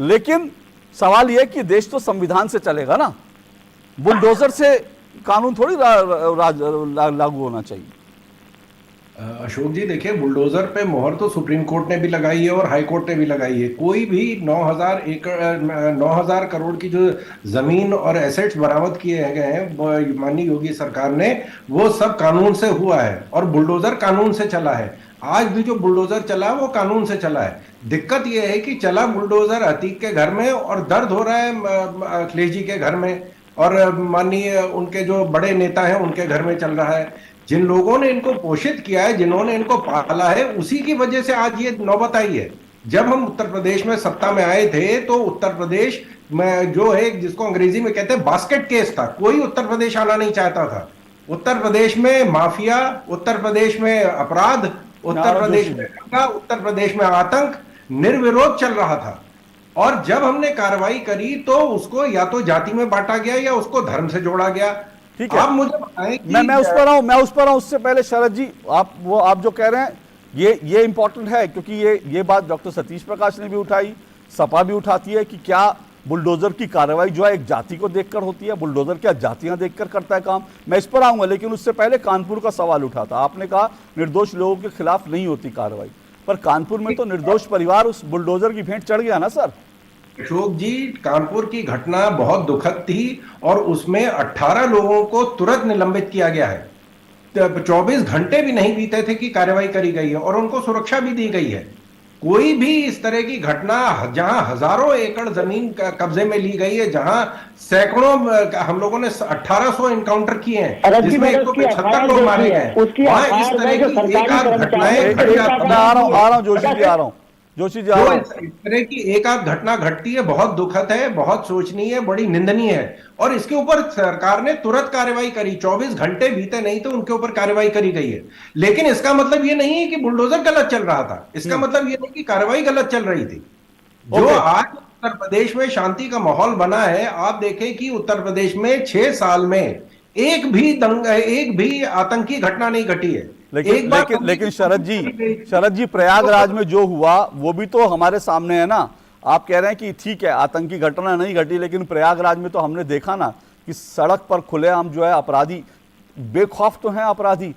लेकिन सवाल यह कि देश तो संविधान से चलेगा ना, बुलडोजर से कानून थोड़ी लागू होना चाहिए। अशोक जी देखिए, बुलडोजर पे मोहर तो सुप्रीम कोर्ट ने भी लगाई है और हाई कोर्ट ने भी लगाई है। कोई भी 9,000 करोड़ की जो जमीन और एसेट्स बरामद किए गए हैं माननीय योगी सरकार ने, वो सब कानून से हुआ है और बुलडोजर कानून से चला है। आज भी जो बुलडोजर चला वो कानून से चला है। दिक्कत यह है कि चला बुलडोजर अतीक के घर में और दर्द हो रहा है अखिलेश जी के घर में और माननीय उनके जो बड़े नेता हैं उनके घर में चल रहा है। जिन लोगों ने इनको पोषित किया है, जिन्होंने इनको पाला है, उसी की वजह से आज ये नौबत आई है। जब हम उत्तर प्रदेश में सत्ता में आए थे तो उत्तर प्रदेश में जो है, जिसको अंग्रेजी में कहते हैं बास्केट केस था, कोई उत्तर प्रदेश आना नहीं चाहता था। उत्तर प्रदेश में माफिया, उत्तर प्रदेश में अपराध, उत्तर प्रदेश में दंगा, उत्तर प्रदेश में आतंक निर्विरोध चल रहा था। और जब हमने कार्रवाई करी तो उसको या तो जाति में बांटा गया या उसको धर्म से जोड़ा गया। ठीक है, आप मुझे बताएं कि मैं उस पर आऊं। उससे पहले शरद जी, आप जो कह रहे हैं ये इंपॉर्टेंट है, क्योंकि ये बात डॉक्टर सतीश प्रकाश ने भी उठाई, सपा भी उठाती है कि क्या बुलडोजर की कार्रवाई जो है एक जाति को देखकर होती है, बुलडोजर क्या जातियां देखकर करता है काम। मैं इस पर आऊंगा, लेकिन उससे पहले कानपुर का सवाल उठा था। आपने कहा निर्दोष लोगों के खिलाफ नहीं होती कार्रवाई, पर कानपुर में तो निर्दोष परिवार उस बुलडोजर की भेंट चढ़ गया ना सर। अशोक जी, कानपुर की घटना बहुत दुखद थी और उसमें 18 लोगों को तुरंत निलंबित किया गया है। 24 घंटे भी नहीं बीते थे कि कार्रवाई करी गई है और उनको सुरक्षा भी दी गई है। कोई भी इस तरह की घटना जहां हजारों एकड़ जमीन कब्जे में ली गई है, जहां सैकड़ों, हम लोगों ने 1800 इनकाउंटर किए हैं जिसमें 175 लोग मारे गए, वहां इस तरह की एक आध घटनाएं, आ रहा हूं जोशी जी, आ रहा हूं जोशी जी, इस तरह की एक आध घटना घटती है, बहुत दुखद है, बहुत सोचनीय है, बड़ी निंदनीय है। और इसके ऊपर सरकार ने तुरंत कार्रवाई करी, 24 घंटे बीते नहीं तो उनके ऊपर कार्रवाई करी गई है। लेकिन इसका मतलब ये नहीं है कि बुलडोजर गलत चल रहा था, इसका मतलब ये नहीं कि कार्रवाई गलत चल रही थी। जो आज उत्तर प्रदेश में शांति का माहौल बना है, आप देखें कि उत्तर प्रदेश में 6 साल में एक भी आतंकी घटना नहीं घटी है। लेकिन शरद जी प्रयागराज में जो हुआ वो भी तो हमारे सामने है ना। आप कह रहे हैं कि ठीक है आतंकी घटना नहीं घटी, लेकिन प्रयागराज में तो हमने देखा ना कि सड़क पर खुलेआम जो है अपराधी बेखौफ तो हैं अपराधी।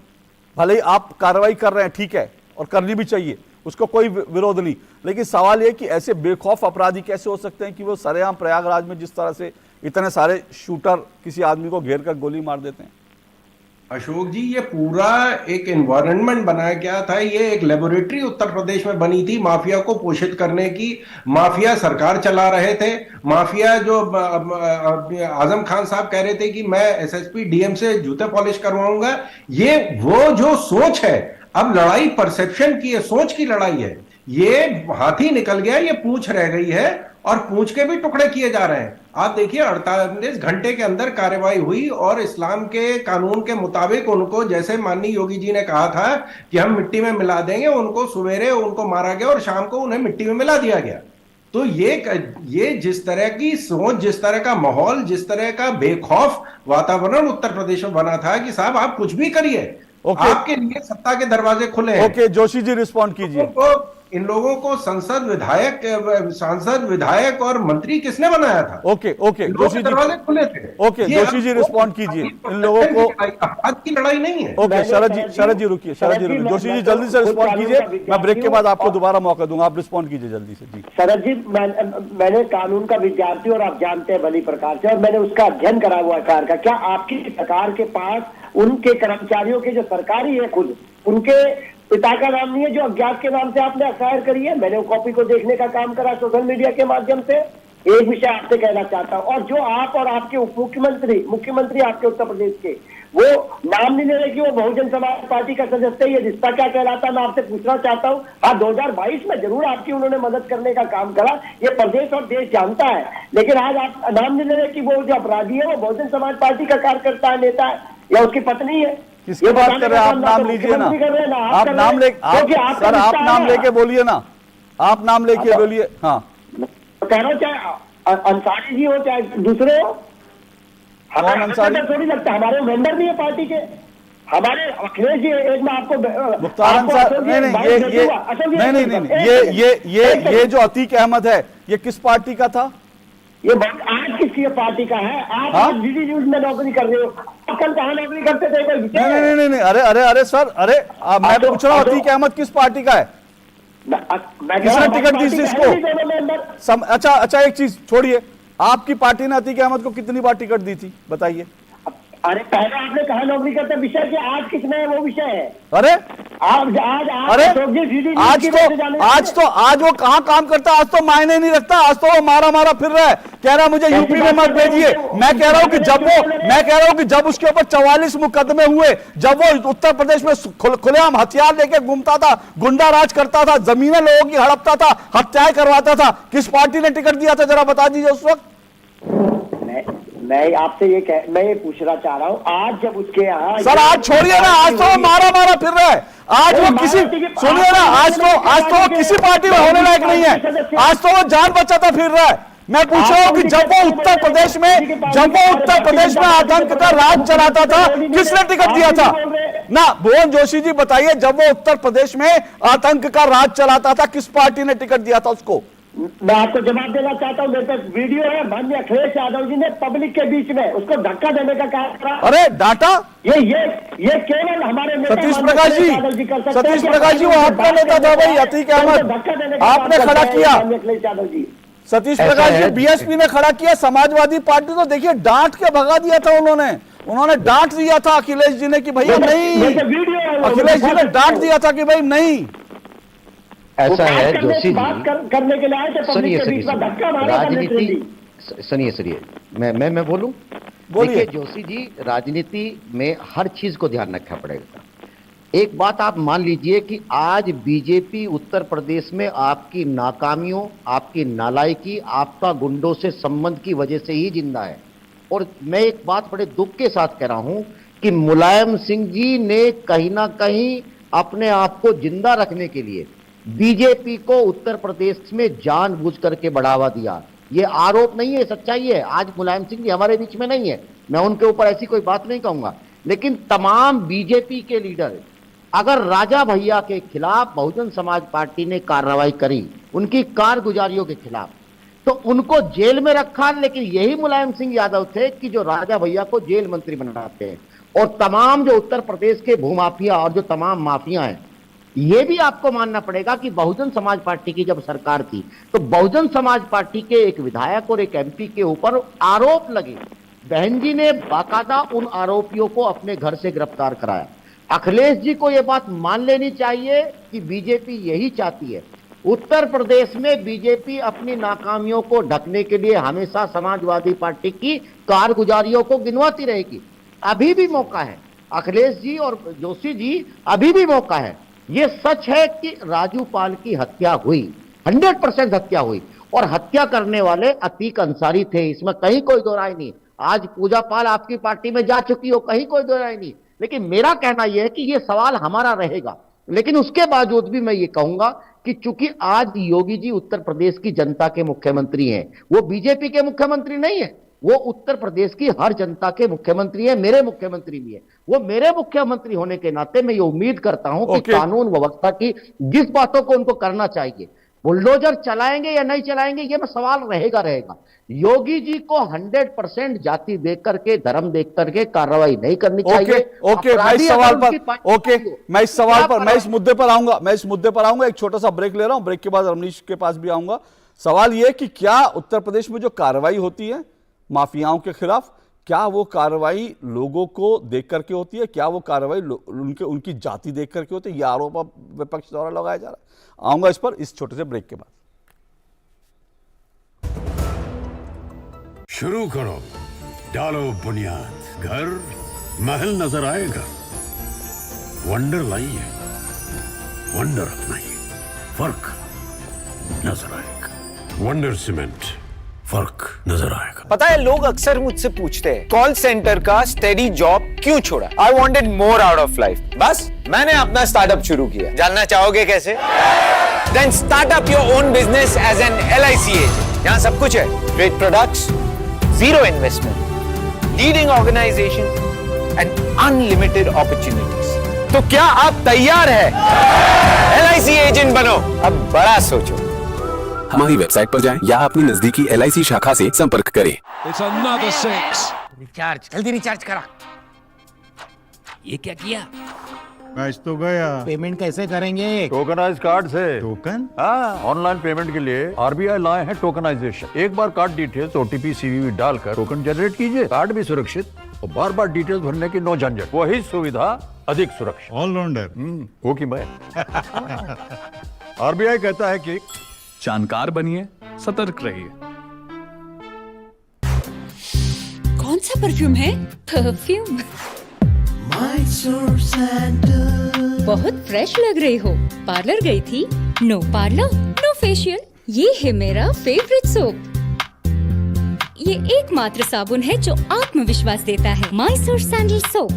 भले ही आप कार्रवाई कर रहे हैं, ठीक है, और करनी भी चाहिए, उसको कोई विरोध नहीं, लेकिन सवाल यह कि ऐसे बेखौफ अपराधी कैसे हो सकते हैं कि वो सरेआम प्रयागराज में जिस तरह से इतने सारे शूटर किसी आदमी को घेर कर गोली मार देते हैं। अशोक जी, ये पूरा एक एनवायरनमेंट बनाया गया था, ये एक लेबोरेटरी उत्तर प्रदेश में बनी थी माफिया को पोषित करने की। माफिया सरकार चला रहे थे, माफिया जो आजम खान साहब कह रहे थे कि मैं एसएसपी डीएम से जूते पॉलिश करवाऊंगा, ये वो जो सोच है, अब लड़ाई परसेप्शन की है, सोच की लड़ाई है। ये हाथी निकल गया, ये पूंछ रह गई है और पूंछ के भी टुकड़े किए जा रहे हैं। आप देखिए 48 घंटे के अंदर कार्रवाई हुई और इस्लाम के कानून के मुताबिक उनको, जैसे माननीय योगी जी ने कहा था कि हम मिट्टी में मिला देंगे, उनको सवेरे उनको मारा गया और शाम को उन्हें मिट्टी में मिला दिया गया। तो ये जिस तरह की सोच, जिस तरह का माहौल, जिस तरह का बेखौफ वातावरण उत्तर प्रदेश में बना था कि साहब आप कुछ भी करिए, ओके। आपके लिए सत्ता के दरवाजे खुले हैं। ओके, जोशी जी रिस्पॉन्ड कीजिए। इन लोगों को सांसद विधायक और मंत्री किसने बनाया था? ओके ओके, इन लोगों जोशी के जी। दरवाजे खुले थे। ओके, जोशी जी रिस्पॉन्ड कीजिए। इन लोगों को अपराध की लड़ाई नहीं है। ओके, शरद जी रुकिए, जोशी जी जल्दी से रिस्पॉन्ड कीजिए। मैं ब्रेक के बाद आपको दोबारा मौका दूंगा, आप रिस्पॉन्ड कीजिए जल्दी से जी। शरद जी, मैंने कानून का विद्यार्थी और आप जानते हैं भली प्रकार से, और मैंने उसका अध्ययन करा हुआ है कार का। क्या आपकी सरकार के पास उनके कर्मचारियों के जो सरकारी है खुद उनके पिता का नाम नहीं है जो अज्ञात के नाम से आपने एफआईआर करी है? मैंने कॉपी को देखने का काम करा सोशल मीडिया के माध्यम से। एक विषय आपसे कहना चाहता हूं, और जो आप और आपके उप मुख्यमंत्री आपके उत्तर प्रदेश के, वो नाम नहीं ले रहे कि वो बहुजन समाज पार्टी का सदस्य है। ये रिश्ता क्या कहलाता है, मैं आपसे पूछना चाहता हूं। हाँ, 2022 में जरूर आपकी उन्होंने मदद करने का काम करा, ये प्रदेश और देश जानता है, लेकिन आज आप नाम नहीं ले रहे कि वो जो अपराधी है वो बहुजन समाज पार्टी का कार्यकर्ता है, नेता है, या उसकी पत्नी है। किसकी बात कर रहे हैं आप? नाम लीजिए ना, आप नाम ले, सर आप नाम लेके बोलिए ना, आप नाम लेके बोलिए। हाँ, कह रहा हूं, चाहे अंसारी जी हो चाहे दूसरे हो, कौन अंसारी? थोड़ी लगता है, हमारे मेंबर नहीं है पार्टी के, हमारे अखिलेश जी। एक मैं आपको मुख्तार अंसारी नहीं, ये जो अतीक अहमद है ये किस पार्टी का था? ये आज किसी पार्टी का है? आप आज डीडी न्यूज में नौकरी कर रहे हो, आप कल कहाँ नौकरी करते थे? नहीं, अरे सर, मैं पूछ रहा हूँ अतीक अहमद किस पार्टी का है? किसने टिकट दी थी इसको? अच्छा, एक चीज छोड़िए, आपकी पार्टी ने अतीक अहमद को कितनी बार टिकट दी थी बताइए? अरे पहले आपने कहा नौकरी करते विषय की, आज किसमें है वो विषय है। अरे आज वो कहाँ काम करता है? आज तो मायने नहीं रखता, आज तो वो मारा फिर रहा है, कह रहा मुझे यूपी में मत भेजिए। मैं कह रहा हूं कि जब उसके ऊपर 44 मुकदमे हुए, जब वो उत्तर प्रदेश में खुलेआम हथियार लेके घूमता था, गुंडा राज करता था, जमीनें लोगों की हड़पता था, हत्याएं करवाता था, किस पार्टी ने टिकट दिया था जरा बता दीजिए उस वक्त? मैं आपसे मैं ये पूछना चाह रहा हूँ, आज जब उसके यहाँ सर, आज छोड़िए ना, आज तो मारा फिर रहा है। आज वो किसी, सुनिए ना, आज तो वो किसी पार्टी में होने लायक नहीं है, आज तो वो जान बचाता फिर रहा है। मैं पूछ रहा हूँ कि जब वो उत्तर प्रदेश में आतंक का राज चलाता था, किसने टिकट दिया था ना? भुवन जोशी जी बताइए, जब वो उत्तर प्रदेश में आतंक का राज चलाता था, किस पार्टी ने टिकट दिया था उसको? मैं आपको जवाब देना चाहता हूँ, मेरे पास वीडियो है, माननीय अखिलेश यादव जी ने पब्लिक के बीच में उसको धक्का देने का काम करा। अरे डाटा, ये केवल हमारे सतीश प्रकाश जी वो आपका नेता था भाई, अतीक अहमद आपने खड़ा किया। अखिलेश यादव जी, सतीश प्रकाश जी बीएसपी ने खड़ा किया, समाजवादी पार्टी तो देखिए डांट के भगा दिया था उन्होंने डांट दिया था अखिलेश जी ने कि भैया नहीं, अखिलेश जी ने डांट दिया था कि भाई नहीं। ऐसा है जोशी जी, बात करने के लिए आए थे, पब्लिक के बीच में धक्का मारा। राजनीति, सुनिए मैं बोलूं? देखिए जोशी जी, राजनीति में हर चीज को ध्यान रखना पड़ेगा। एक बात आप मान लीजिए कि आज बीजेपी उत्तर प्रदेश में आपकी नाकामियों, आपकी नालायकी, आपका गुंडों से संबंध की वजह से ही जिंदा है। और मैं एक बात बड़े दुख के साथ कह रहा हूं कि मुलायम सिंह जी ने कहीं ना कहीं अपने आप को जिंदा रखने के लिए बीजेपी को उत्तर प्रदेश में जानबूझ करके बढ़ावा दिया। ये आरोप नहीं है, सच्चाई है। आज मुलायम सिंह जी हमारे बीच में नहीं है, मैं उनके ऊपर ऐसी कोई बात नहीं कहूंगा, लेकिन तमाम बीजेपी के लीडर अगर राजा भैया के खिलाफ बहुजन समाज पार्टी ने कार्रवाई करी, उनकी कारगुजारियों के खिलाफ, तो उनको जेल में रखा। लेकिन यही मुलायम सिंह यादव थे कि जो राजा भैया को जेल मंत्री बनाते हैं। और तमाम जो उत्तर प्रदेश के भूमाफिया और जो तमाम माफिया हैं, ये भी आपको मानना पड़ेगा कि बहुजन समाज पार्टी की जब सरकार थी तो बहुजन समाज पार्टी के एक विधायक और एक एमपी के ऊपर आरोप लगे। बहन जी ने बाकायदा उन आरोपियों को अपने घर से गिरफ्तार कराया। अखिलेश जी को यह बात मान लेनी चाहिए कि बीजेपी यही चाहती है। उत्तर प्रदेश में बीजेपी अपनी नाकामियों को ढकने के लिए हमेशा समाजवादी पार्टी की कारगुजारियों को गिनवाती रहेगी। अभी भी मौका है, अखिलेश जी और जोशी जी, अभी भी मौका है। यह सच है कि राजू पाल की हत्या हुई, 100% हत्या हुई, और हत्या करने वाले अतीक अंसारी थे, इसमें कहीं कोई दो राय नहीं। आज पूजा पाल आपकी पार्टी में जा चुकी हो, कहीं कोई दो राय नहीं। लेकिन मेरा कहना यह है कि यह सवाल हमारा रहेगा। लेकिन उसके बावजूद भी मैं ये कहूंगा कि चूंकि आज योगी जी उत्तर प्रदेश की जनता के मुख्यमंत्री हैं, वो बीजेपी के मुख्यमंत्री नहीं है। वो उत्तर प्रदेश की हर जनता के मुख्यमंत्री है, मेरे मुख्यमंत्री भी है। वो मेरे मुख्यमंत्री होने के नाते मैं ये उम्मीद करता हूं कि ओके। कानून व्यवस्था की जिस बातों को उनको करना चाहिए, बुलडोजर चलाएंगे या नहीं चलाएंगे ये सवाल रहेगा। योगी जी को 100% जाति देख करके, धर्म देख करके कार्रवाई नहीं करनी चाहिए। ओके, मैं इस सवाल पर, मैं इस मुद्दे पर आऊंगा। एक छोटा सा ब्रेक ले रहा हूं, ब्रेक के बाद रमनीश के पास भी आऊंगा। सवाल यह कि क्या उत्तर प्रदेश में जो कार्रवाई होती है माफियाओं के खिलाफ, क्या वो कार्रवाई लोगों को देख करके होती है? क्या वो कार्रवाई उनकी जाति देख करके होती है? यह आरोप अब विपक्ष द्वारा लगाया जा रहा है। आऊंगा इस पर इस छोटे से ब्रेक के बाद। शुरू करो, डालो बुनियाद, घर महल नजर आएगा। वंडर लाइए, वंडर अपनाइए, फर्क नजर आएगा। वंडर सीमेंट, फर्क नजर आएगा। पता है, लोग अक्सर मुझसे पूछते हैं कॉल सेंटर का स्टेडी जॉब क्यों छोड़ा। I wanted more out of life, बस मैंने अपना स्टार्टअप शुरू किया। जानना चाहोगे कैसे? Then start up your own business as an LIC agent. यहाँ सब कुछ है, great products, zero investment, leading organisation and unlimited opportunities. तो क्या आप तैयार है LIC एजेंट बनो? अब बड़ा सोचो। हमारी वेबसाइट पर जाएं या अपनी नजदीकी LIC शाखा से संपर्क करें। रिचार्ज, जल्दी रिचार्ज करा। ये क्या किया? मैच तो गया। पेमेंट कैसे करेंगे? टोकनाइज कार्ड से। टोकन? हाँ, ऑनलाइन पेमेंट के लिए RBI लाए हैं टोकनाइजेशन। एक बार कार्ड डिटेल्स, OTP, CVV डालकर टोकन जनरेट कीजिए। कार्ड भी सुरक्षित और बार बार डिटेल्स भरने की नो झंझट। वही सुविधा, अधिक सुरक्षा। ऑलराउंडर वो की मैं RBI कहता है कि जानकार बनिए, सतर्क रहिए। कौन सा परफ्यूम है? परफ्यूम बहुत फ्रेश लग रही हो। पार्लर गई थी? No parlour, no facial. ये है मेरा फेवरेट सोप। ये एकमात्र साबुन है जो आत्मविश्वास देता है। Mysore sandal soap.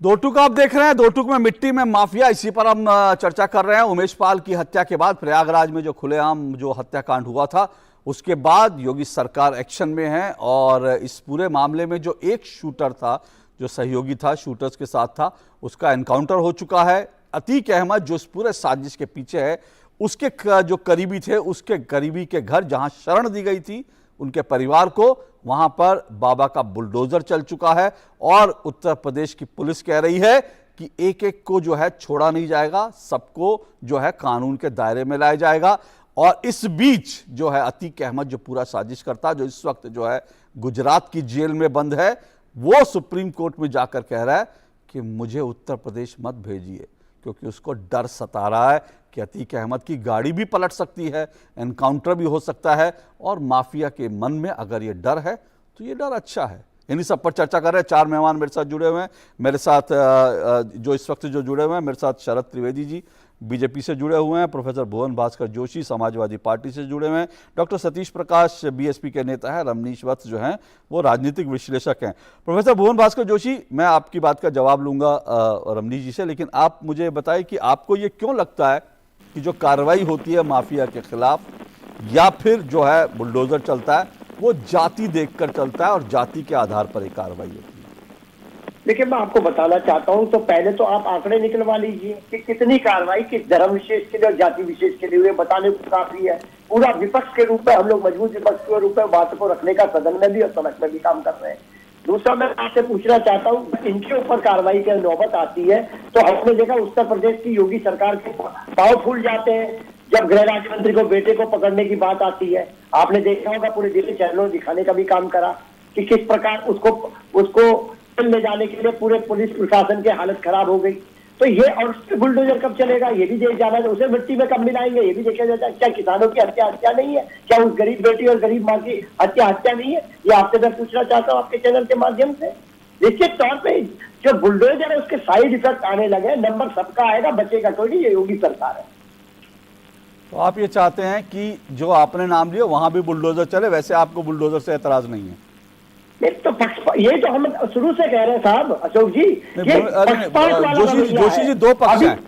दो टूक आप देख रहे हैं। दो टूक में मिट्टी में माफिया, इसी पर हम चर्चा कर रहे हैं। उमेश पाल की हत्या के बाद प्रयागराज में जो खुलेआम जो हत्याकांड हुआ था, उसके बाद योगी सरकार एक्शन में है और इस पूरे मामले में जो एक शूटर था, जो सहयोगी था, शूटर्स के साथ था, उसका एनकाउंटर हो चुका है। अतीक अहमद जो इस पूरे साजिश के पीछे है, उसके जो करीबी थे, उसके करीबी के घर जहां शरण दी गई थी उनके परिवार को, वहां पर बाबा का बुलडोजर चल चुका है और उत्तर प्रदेश की पुलिस कह रही है कि एक एक को जो है छोड़ा नहीं जाएगा, सबको जो है कानून के दायरे में लाया जाएगा। और इस बीच जो है अतीक अहमद जो पूरा साजिश करता, जो इस वक्त जो है गुजरात की जेल में बंद है, वो सुप्रीम कोर्ट में जाकर कह रहा है कि मुझे उत्तर प्रदेश मत भेजिए, क्योंकि उसको डर सता रहा है कि अतीक अहमद की गाड़ी भी पलट सकती है, एनकाउंटर भी हो सकता है। और माफिया के मन में अगर ये डर है तो ये डर अच्छा है। इन्हीं सब पर चर्चा कर रहे हैं। चार मेहमान मेरे साथ जुड़े हुए हैं। मेरे साथ जो इस वक्त जो जुड़े हुए हैं, मेरे साथ शरद त्रिवेदी जी बीजेपी से जुड़े हुए हैं, प्रोफेसर भुवन भास्कर जोशी समाजवादी पार्टी से जुड़े हुए हैं, डॉक्टर सतीश प्रकाश बीएसपी के नेता है, रमनीश वत्स जो हैं वो राजनीतिक विश्लेषक हैं। प्रोफेसर भुवन भास्कर जोशी, मैं आपकी बात का जवाब लूंगा रमनीश जी से, लेकिन आप मुझे बताएं कि आपको ये क्यों लगता है कि जो कार्रवाई होती है माफिया के खिलाफ या फिर जो है बुलडोजर चलता है, वो जाति देखकर चलता है और जाति के आधार पर एक कार्रवाई होती है? देखिए, मैं आपको बताना चाहता हूं, तो पहले तो आप आंकड़े निकलवा लीजिए कि कितनी कार्रवाई किस धर्म विशेष के लिए और जाति विशेष के लिए हुए, बताने को काफी है। पूरा विपक्ष के रूप में हम लोग मजबूत विपक्ष के रूप में बात को रखने का सदन में भी और सड़क में भी काम कर रहे हैं। दूसरा, मैं आपसे पूछना चाहता हूँ, इनके ऊपर कार्रवाई की नौबत आती है तो हमने देखा उत्तर प्रदेश की योगी सरकार के पांव फूल जाते हैं जब गृह राज्य मंत्री को बेटे को पकड़ने की बात आती है। आपने देखा होगा, पूरे दिल्ली चैनलों दिखाने का भी काम करा कि किस प्रकार उसको ले जाने के लिए पूरे पुलिस प्रशासन की हालत खराब हो गई। तो ये, और उसके बुलडोजर कब चलेगा ये भी देख जाना है, उसे मिट्टी में कब मिलाएंगे ये भी देखा जाता है। क्या किसानों की हत्या नहीं है? क्या उस गरीब बेटी और गरीब माँ की हत्या नहीं है? ये आपसे मैं पूछना चाहता हूँ आपके चैनल के माध्यम से। निश्चित तौर पे जो बुलडोजर है उसके साइड इफेक्ट आने लगे, नंबर सबका आएगा, बचेगा कोई नहीं, ये योगी सरकार है। तो आप ये चाहते हैं कि जो आपने नाम लिया वहां भी बुलडोजर चले, वैसे आपको बुलडोजर से एतराज नहीं है? तो ये जो हम शुरू से कह रहे हैं साहब अशोक जी, जोशी जी, दो पक्ष हैं।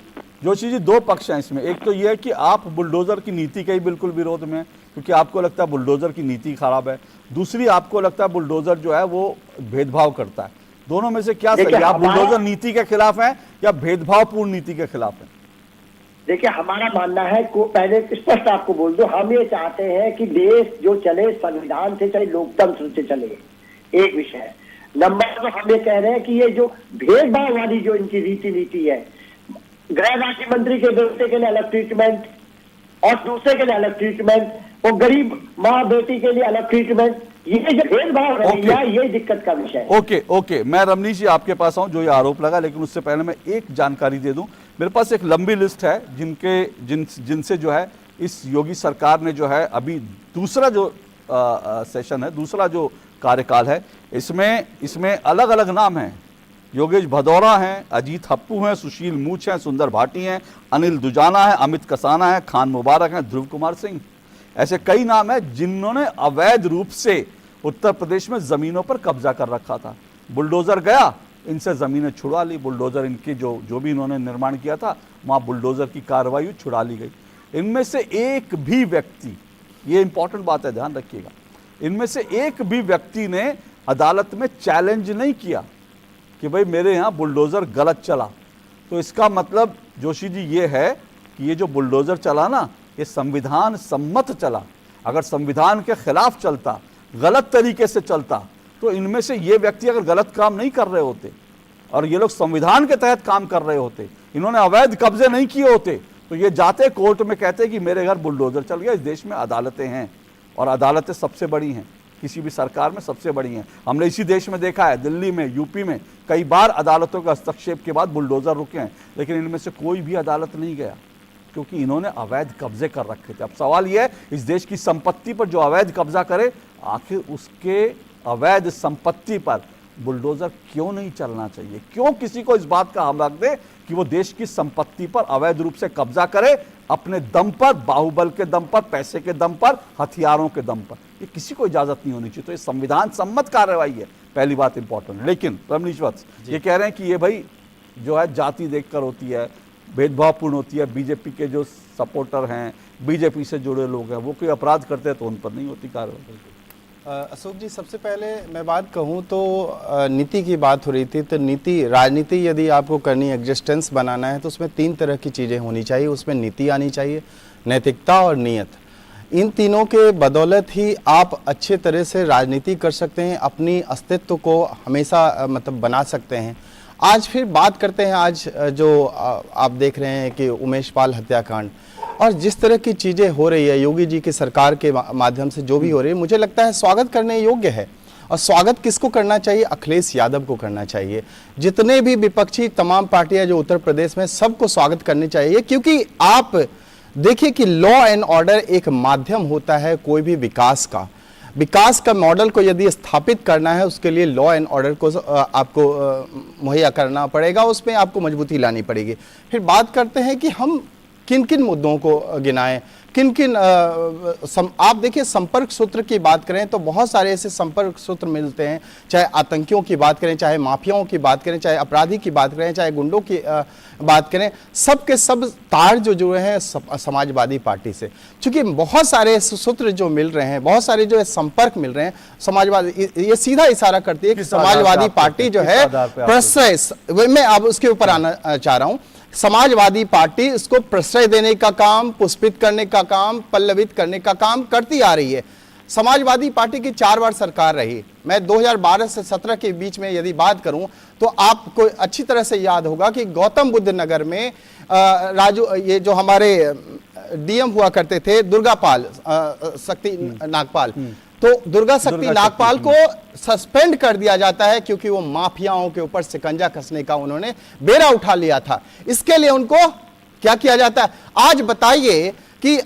जोशी जी, दो पक्ष हैं इसमें। एक तो यह है कि आप बुलडोजर की नीति के ही बिल्कुल विरोध में हैं, क्योंकि आपको लगता है बुलडोजर की नीति खराब है। दूसरी, आपको लगता है बुलडोजर जो है वो भेदभाव करता है। दोनों में से क्या सही है? आप बुलडोजर नीति के खिलाफ हैं या भेदभावपूर्ण नीति के खिलाफ हैं? देखिए, हमारा मानना है पहले स्पष्ट आपको बोल दो, हम ये चाहते हैं कि देश जो चले संविधान से चले, लोकतंत्र से चले, एक विषय है। नंबर 2, हम ये कह रहे हैं कि ये जो भेदभाव वाली जो इनकी रीति नीति है, गृह राज्य मंत्री के बेटे के लिए अलग ट्रीटमेंट और दूसरे के लिए अलग ट्रीटमेंट, और गरीब माँ बेटी के लिए अलग ट्रीटमेंट, ये जो भेदभाव रवैया, ये दिक्कत का विषय है। ओके, मैं रमनीश जी आपके पास आऊं, जो ये आरोप लगा, लेकिन उससे पहले मैं एक जानकारी दे दूं। मेरे पास एक लंबी लिस्ट है जिनसे जो है इस योगी सरकार ने जो है अभी दूसरा जो सेशन है, दूसरा जो कार्यकाल है, इसमें अलग अलग नाम हैं। योगेश भदौरा हैं, अजीत हप्पू हैं, सुशील मूछ हैं, सुंदर भाटी हैं, अनिल दुजाना है, अमित कसाना है, खान मुबारक हैं, ध्रुव कुमार सिंह। ऐसे कई नाम हैं जिन्होंने अवैध रूप से उत्तर प्रदेश में जमीनों पर कब्जा कर रखा था। बुलडोजर गया, इनसे जमीनें छुड़ा ली। बुलडोजर इनकी जो भी इन्होंने निर्माण किया था, वहाँ बुलडोजर की कार्रवाई छुड़ा ली गई। इनमें से एक भी व्यक्ति, ये इंपॉर्टेंट बात है, ध्यान रखिएगा, इनमें से एक भी व्यक्ति ने अदालत में चैलेंज नहीं किया कि भाई मेरे यहाँ बुलडोजर गलत चला। तो इसका मतलब जोशी जी ये है कि ये जो बुलडोजर चला ना, ये संविधान सम्मत चला। अगर संविधान के खिलाफ चलता, गलत तरीके से चलता, तो इनमें से ये व्यक्ति अगर गलत काम नहीं कर रहे होते और ये लोग संविधान के तहत काम कर रहे होते, इन्होंने अवैध कब्जे नहीं किए होते, तो ये जाते कोर्ट में कहते कि मेरे घर बुलडोजर चल गया। इस देश में अदालतें हैं और अदालतें सबसे बड़ी हैं, किसी भी सरकार में सबसे बड़ी हैं। हमने इसी देश में देखा है, दिल्ली में, यूपी में कई बार अदालतों के हस्तक्षेप के बाद बुलडोजर रुके हैं, लेकिन इनमें से कोई भी अदालत नहीं गया, क्योंकि इन्होंने अवैध कब्जे कर रखे थे। अब सवाल यह है, इस देश की संपत्ति पर जो अवैध कब्जा करे, आखिर उसके अवैध संपत्ति पर बुलडोजर क्यों नहीं चलना चाहिए? क्यों किसी को इस बात का हक दे कि वो देश की संपत्ति पर अवैध रूप से कब्जा करे, अपने दम पर, बाहुबल के दम पर, पैसे के दम पर, हथियारों के दम पर? ये किसी को इजाजत नहीं होनी चाहिए। तो ये संविधान सम्मत कार्रवाई है, पहली बात इंपॉर्टेंट। लेकिन रमनीश वत्स ये कह रहे हैं कि ये भाई जो है जाति देखकर होती है, भेदभावपूर्ण होती है। बीजेपी के जो सपोर्टर हैं, बीजेपी से जुड़े लोग हैं, वो कोई अपराध करते हैं तो उन पर नहीं होती कार्रवाई। अशोक जी, सबसे पहले मैं बात कहूँ तो नीति की बात हो रही थी, तो राजनीति यदि आपको करनी, एग्जिस्टेंस बनाना है, तो उसमें 3 तरह की चीज़ें होनी चाहिए। उसमें नीति आनी चाहिए, नैतिकता और नीयत। इन तीनों के बदौलत ही आप अच्छे तरह से राजनीति कर सकते हैं, अपनी अस्तित्व को हमेशा मतलब बना सकते हैं। आज फिर बात करते हैं, आज जो आप देख रहे हैं कि उमेश पाल हत्याकांड और जिस तरह की चीज़ें हो रही है योगी जी की सरकार के माध्यम से जो भी हो रही है, मुझे लगता है स्वागत करने योग्य है। और स्वागत किसको करना चाहिए? अखिलेश यादव को करना चाहिए। जितने भी विपक्षी तमाम पार्टियां जो उत्तर प्रदेश में, सबको स्वागत करनी चाहिए, क्योंकि आप देखिए कि लॉ एंड ऑर्डर एक माध्यम होता है कोई भी विकास का मॉडल को यदि स्थापित करना है, उसके लिए लॉ एंड ऑर्डर को आपको मुहैया करना पड़ेगा, उसमें आपको मजबूती लानी पड़ेगी। फिर बात करते हैं कि हम किन किन मुद्दों को गिनाएं, किन किन आप देखिए संपर्क सूत्र की बात करें तो बहुत सारे ऐसे संपर्क सूत्र मिलते हैं, चाहे आतंकियों की बात करें, चाहे माफियाओं की बात करें, चाहे अपराधी की बात करें, चाहे गुंडों की बात करें, सब के सब तार जो जुड़े हैं समाजवादी पार्टी से। क्योंकि बहुत सारे सूत्र जो मिल रहे हैं, बहुत सारे जो संपर्क मिल रहे हैं समाजवादी, ये सीधा इशारा करती है कि समाजवादी पार्टी जो है प्रश्रय, मैं अब उसके ऊपर आना चाह रहा हूं, समाजवादी पार्टी इसको प्रश्रय देने का काम, पुष्पित करने का काम, पल्लवित करने का काम करती आ रही है। समाजवादी पार्टी की 4 बार सरकार रही। मैं 2012 से 17 के बीच में यदि बात करूं तो आपको अच्छी तरह से याद होगा कि गौतम बुद्ध नगर में ये जो हमारे डीएम हुआ करते थे दुर्गापाल शक्ति नागपाल, तो दुर्गा शक्ति नागपाल को सस्पेंड कर दिया जाता है क्योंकि वो माफियाओं के ऊपर शिकंजा कसने का उन्होंने बेड़ा उठा लिया था। इसके लिए उनको क्या किया जाता है? आज बताइए कि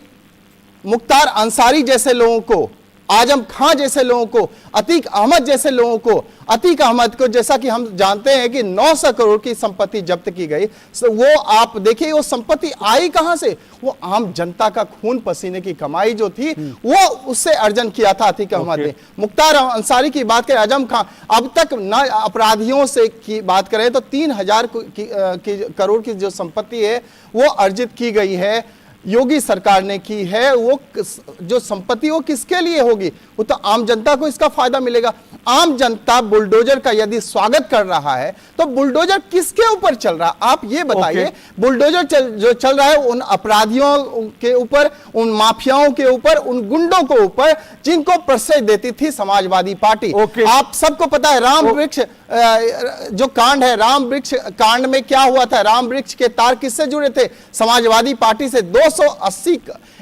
मुख्तार अंसारी जैसे लोगों को आजम खां जैसे लोगों को, अतीक अहमद जैसे लोगों को, अतीक अहमद को जैसा कि हम जानते हैं कि 900 करोड़ की संपत्ति जब्त की गई, वो आप देखिए वो संपत्ति आई कहां से? वो आम जनता का खून पसीने की कमाई जो थी वो उससे अर्जन किया था अतीक अहमद ने। मुख्तार अंसारी की बात करें, आजम खां, अब तक न अपराधियों से की बात करें तो 3000 करोड़ की जो संपत्ति है वो अर्जित की गई है, योगी सरकार ने की है। वो जो संपत्ति वो किसके लिए होगी? वो तो आम जनता को इसका फायदा मिलेगा। आम जनता बुलडोजर का यदि स्वागत कर रहा है तो बुलडोजर किसके ऊपर चल रहा है? आप ये बताइए। बुलडोजर जो चल रहा है उन अपराधियों के ऊपर, उन माफियाओं के ऊपर, उन गुंडों के ऊपर जिनको प्रश्रय देती थी समाजवादी पार्टी। आप सबको पता है राम वृक्ष जो कांड है, राम वृक्ष कांड में क्या हुआ था? राम वृक्ष के तार किससे जुड़े थे? समाजवादी पार्टी से। 280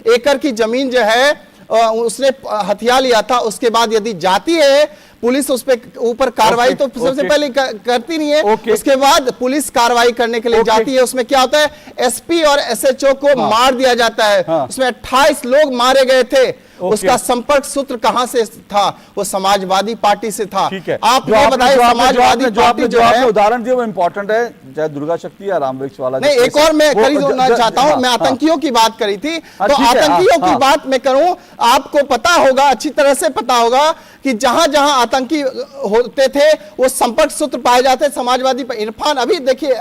एकड़ की जमीन जो है उसने हथिया लिया था। उसके बाद यदि जाती है पुलिस उस पे ऊपर कार्रवाई तो सबसे पहले करती नहीं है। उसके बाद पुलिस कार्रवाई करने के लिए जाती है। उसमें क्या होता है? एसपी और एसएचओ को मार दिया जाता है। उसमें 28 लोग मारे गए थे। उसका संपर्क सूत्र कहां से था? वो समाजवादी पार्टी से था। आप ये बताइए, समाजवादी पार्टी जो है, उदाहरण दिया वो इंपॉर्टेंट है, चाहे दुर्गा शक्ति या राम वृक्ष वाला। नहीं, एक और मैं खरीदना चाहता हूं। मैं आतंकियों की बात करी थी तो आतंकियों की बात मैं करूं। आपको पता होगा, अच्छी तरह से पता होगा कि जहां जहां आतंकी होते थे वो संपर्क सूत्र पाए जाते समाजवादी पर। इरफान, अभी देखिए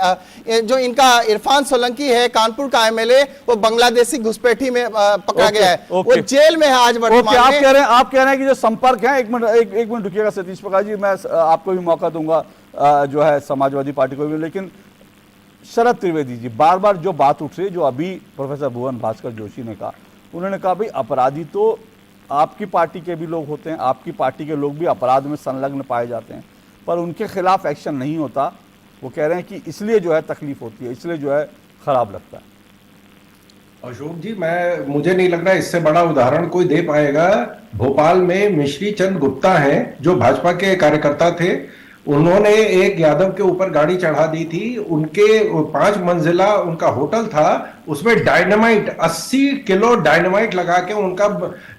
जो इनका इरफान सोलंकी है, कानपुर का एमएलए, वो बांग्लादेशी घुसपैठी में पकड़ा गया है। वो जेल में है आज वर्तमान आप कह रहे हैं कि जो संपर्क है, एक मिनट रुकिएगा सतीश प्रकाश जी, मैं आपको भी मौका दूंगा जो है समाजवादी पार्टी को भी। लेकिन शरद त्रिवेदी जी, बार बार जो बात उठ रही है, जो अभी प्रोफेसर भुवन भास्कर जोशी ने कहा, उन्होंने कहा भाई अपराधी तो आपकी पार्टी के भी लोग होते हैं, आपकी पार्टी के लोग भी अपराध में संलग्न पाए जाते हैं, पर उनके खिलाफ एक्शन नहीं होता। वो कह रहे हैं कि इसलिए जो है तकलीफ होती है, इसलिए जो है खराब लगता है। अशोक जी, मुझे नहीं लग रहा इससे बड़ा उदाहरण कोई दे पाएगा। भोपाल में मिश्री चंद गुप्ता हैं जो भाजपा के कार्यकर्ता थे, उन्होंने एक यादव के ऊपर गाड़ी चढ़ा दी थी। उनके 5 मंजिला उनका होटल था, उसमें डायनामाइट 80 किलो डायनामाइट लगा के उनका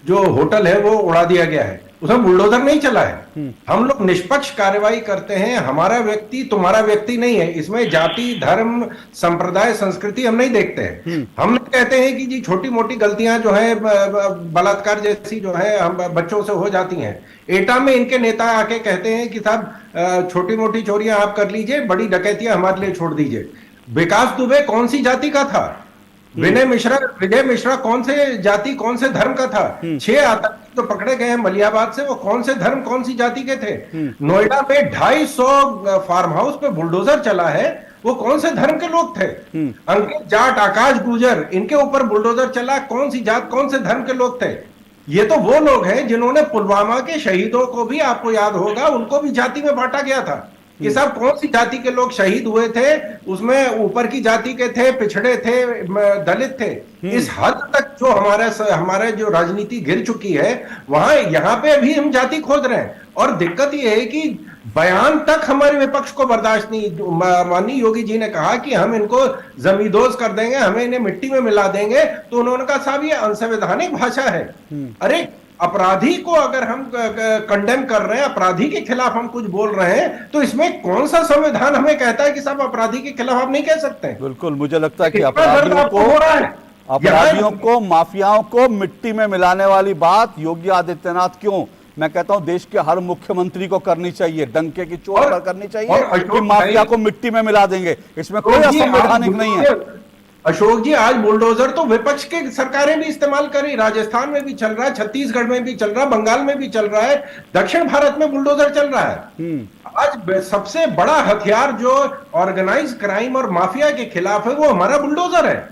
जो होटल है वो उड़ा दिया गया है। उसमें बुलडोजर नहीं चला है। हम लोग निष्पक्ष कार्रवाई करते हैं। हमारा व्यक्ति तुम्हारा व्यक्ति नहीं है। इसमें जाति, धर्म, संप्रदाय, संस्कृति हम नहीं देखते हैं। हम कहते हैं कि जी छोटी मोटी गलतियां जो है, बलात्कार जैसी जो है हम बच्चों से हो जाती हैं। एटा में इनके नेता आके कहते हैं कि साहब छोटी मोटी चोरियां आप कर लीजिए, बड़ी डकैतियां हमारे लिए छोड़ दीजिए। विकास दुबे कौन सी जाति का था? विजय मिश्रा कौन से जाति, कौन से धर्म का था? 6 आतंकी तो पकड़े गए हैं मलियाबाद से, वो कौन से धर्म, कौन सी जाति के थे? नोएडा में 250 फार्म हाउस पे बुलडोजर चला है, वो कौन से धर्म के लोग थे? अंकित जाट, आकाश गुर्जर, इनके ऊपर बुलडोजर चला, कौन सी जात, कौन से धर्म के लोग थे? ये तो वो लोग हैं जिन्होंने पुलवामा के शहीदों को भी, आपको याद होगा, उनको भी जाति में बांटा गया था कि साहब कौन सी जाति के लोग शहीद हुए थे, उसमें ऊपर की जाति के थे, पिछड़े थे, दलित थे। इस हद तक जो हमारे जो राजनीति गिर चुकी है, वहां यहाँ पे भी हम जाति खोद रहे हैं। और दिक्कत यह है कि बयान तक हमारे विपक्ष को बर्दाश्त नहीं। माननीय योगी जी ने कहा कि हम इनको जमींदोज कर देंगे, हमें इन्हें मिट्टी में मिला देंगे, तो उन्होंने कहा साहब ये अनसंवैधानिक भाषा है। अरे अपराधी को अगर हम कंडेम कर रहे हैं, अपराधी के खिलाफ हम कुछ बोल रहे हैं, तो इसमें कौन सा संविधान हमें कहता है कि साहब अपराधी के खिलाफ आप नहीं कह सकते? बिल्कुल, मुझे लगता है कि अपराधियों को, माफियाओं को मिट्टी में मिलाने वाली बात योगी आदित्यनाथ क्यों, मैं कहता हूं देश के हर मुख्यमंत्री को करनी चाहिए, डंके की चोट पर करनी चाहिए कि माफिया को मिट्टी में मिला देंगे। इसमें कोई असंवैधानिक नहीं है। अशोक जी, आज बुलडोजर तो विपक्ष के सरकारें भी इस्तेमाल कर रही, राजस्थान में भी चल रहा है, छत्तीसगढ़ में भी चल रहा है, बंगाल में भी चल रहा है, दक्षिण भारत में बुलडोजर चल रहा है। आज सबसे बड़ा हथियार जो ऑर्गेनाइज क्राइम और माफिया के खिलाफ है वो हमारा बुलडोजर है।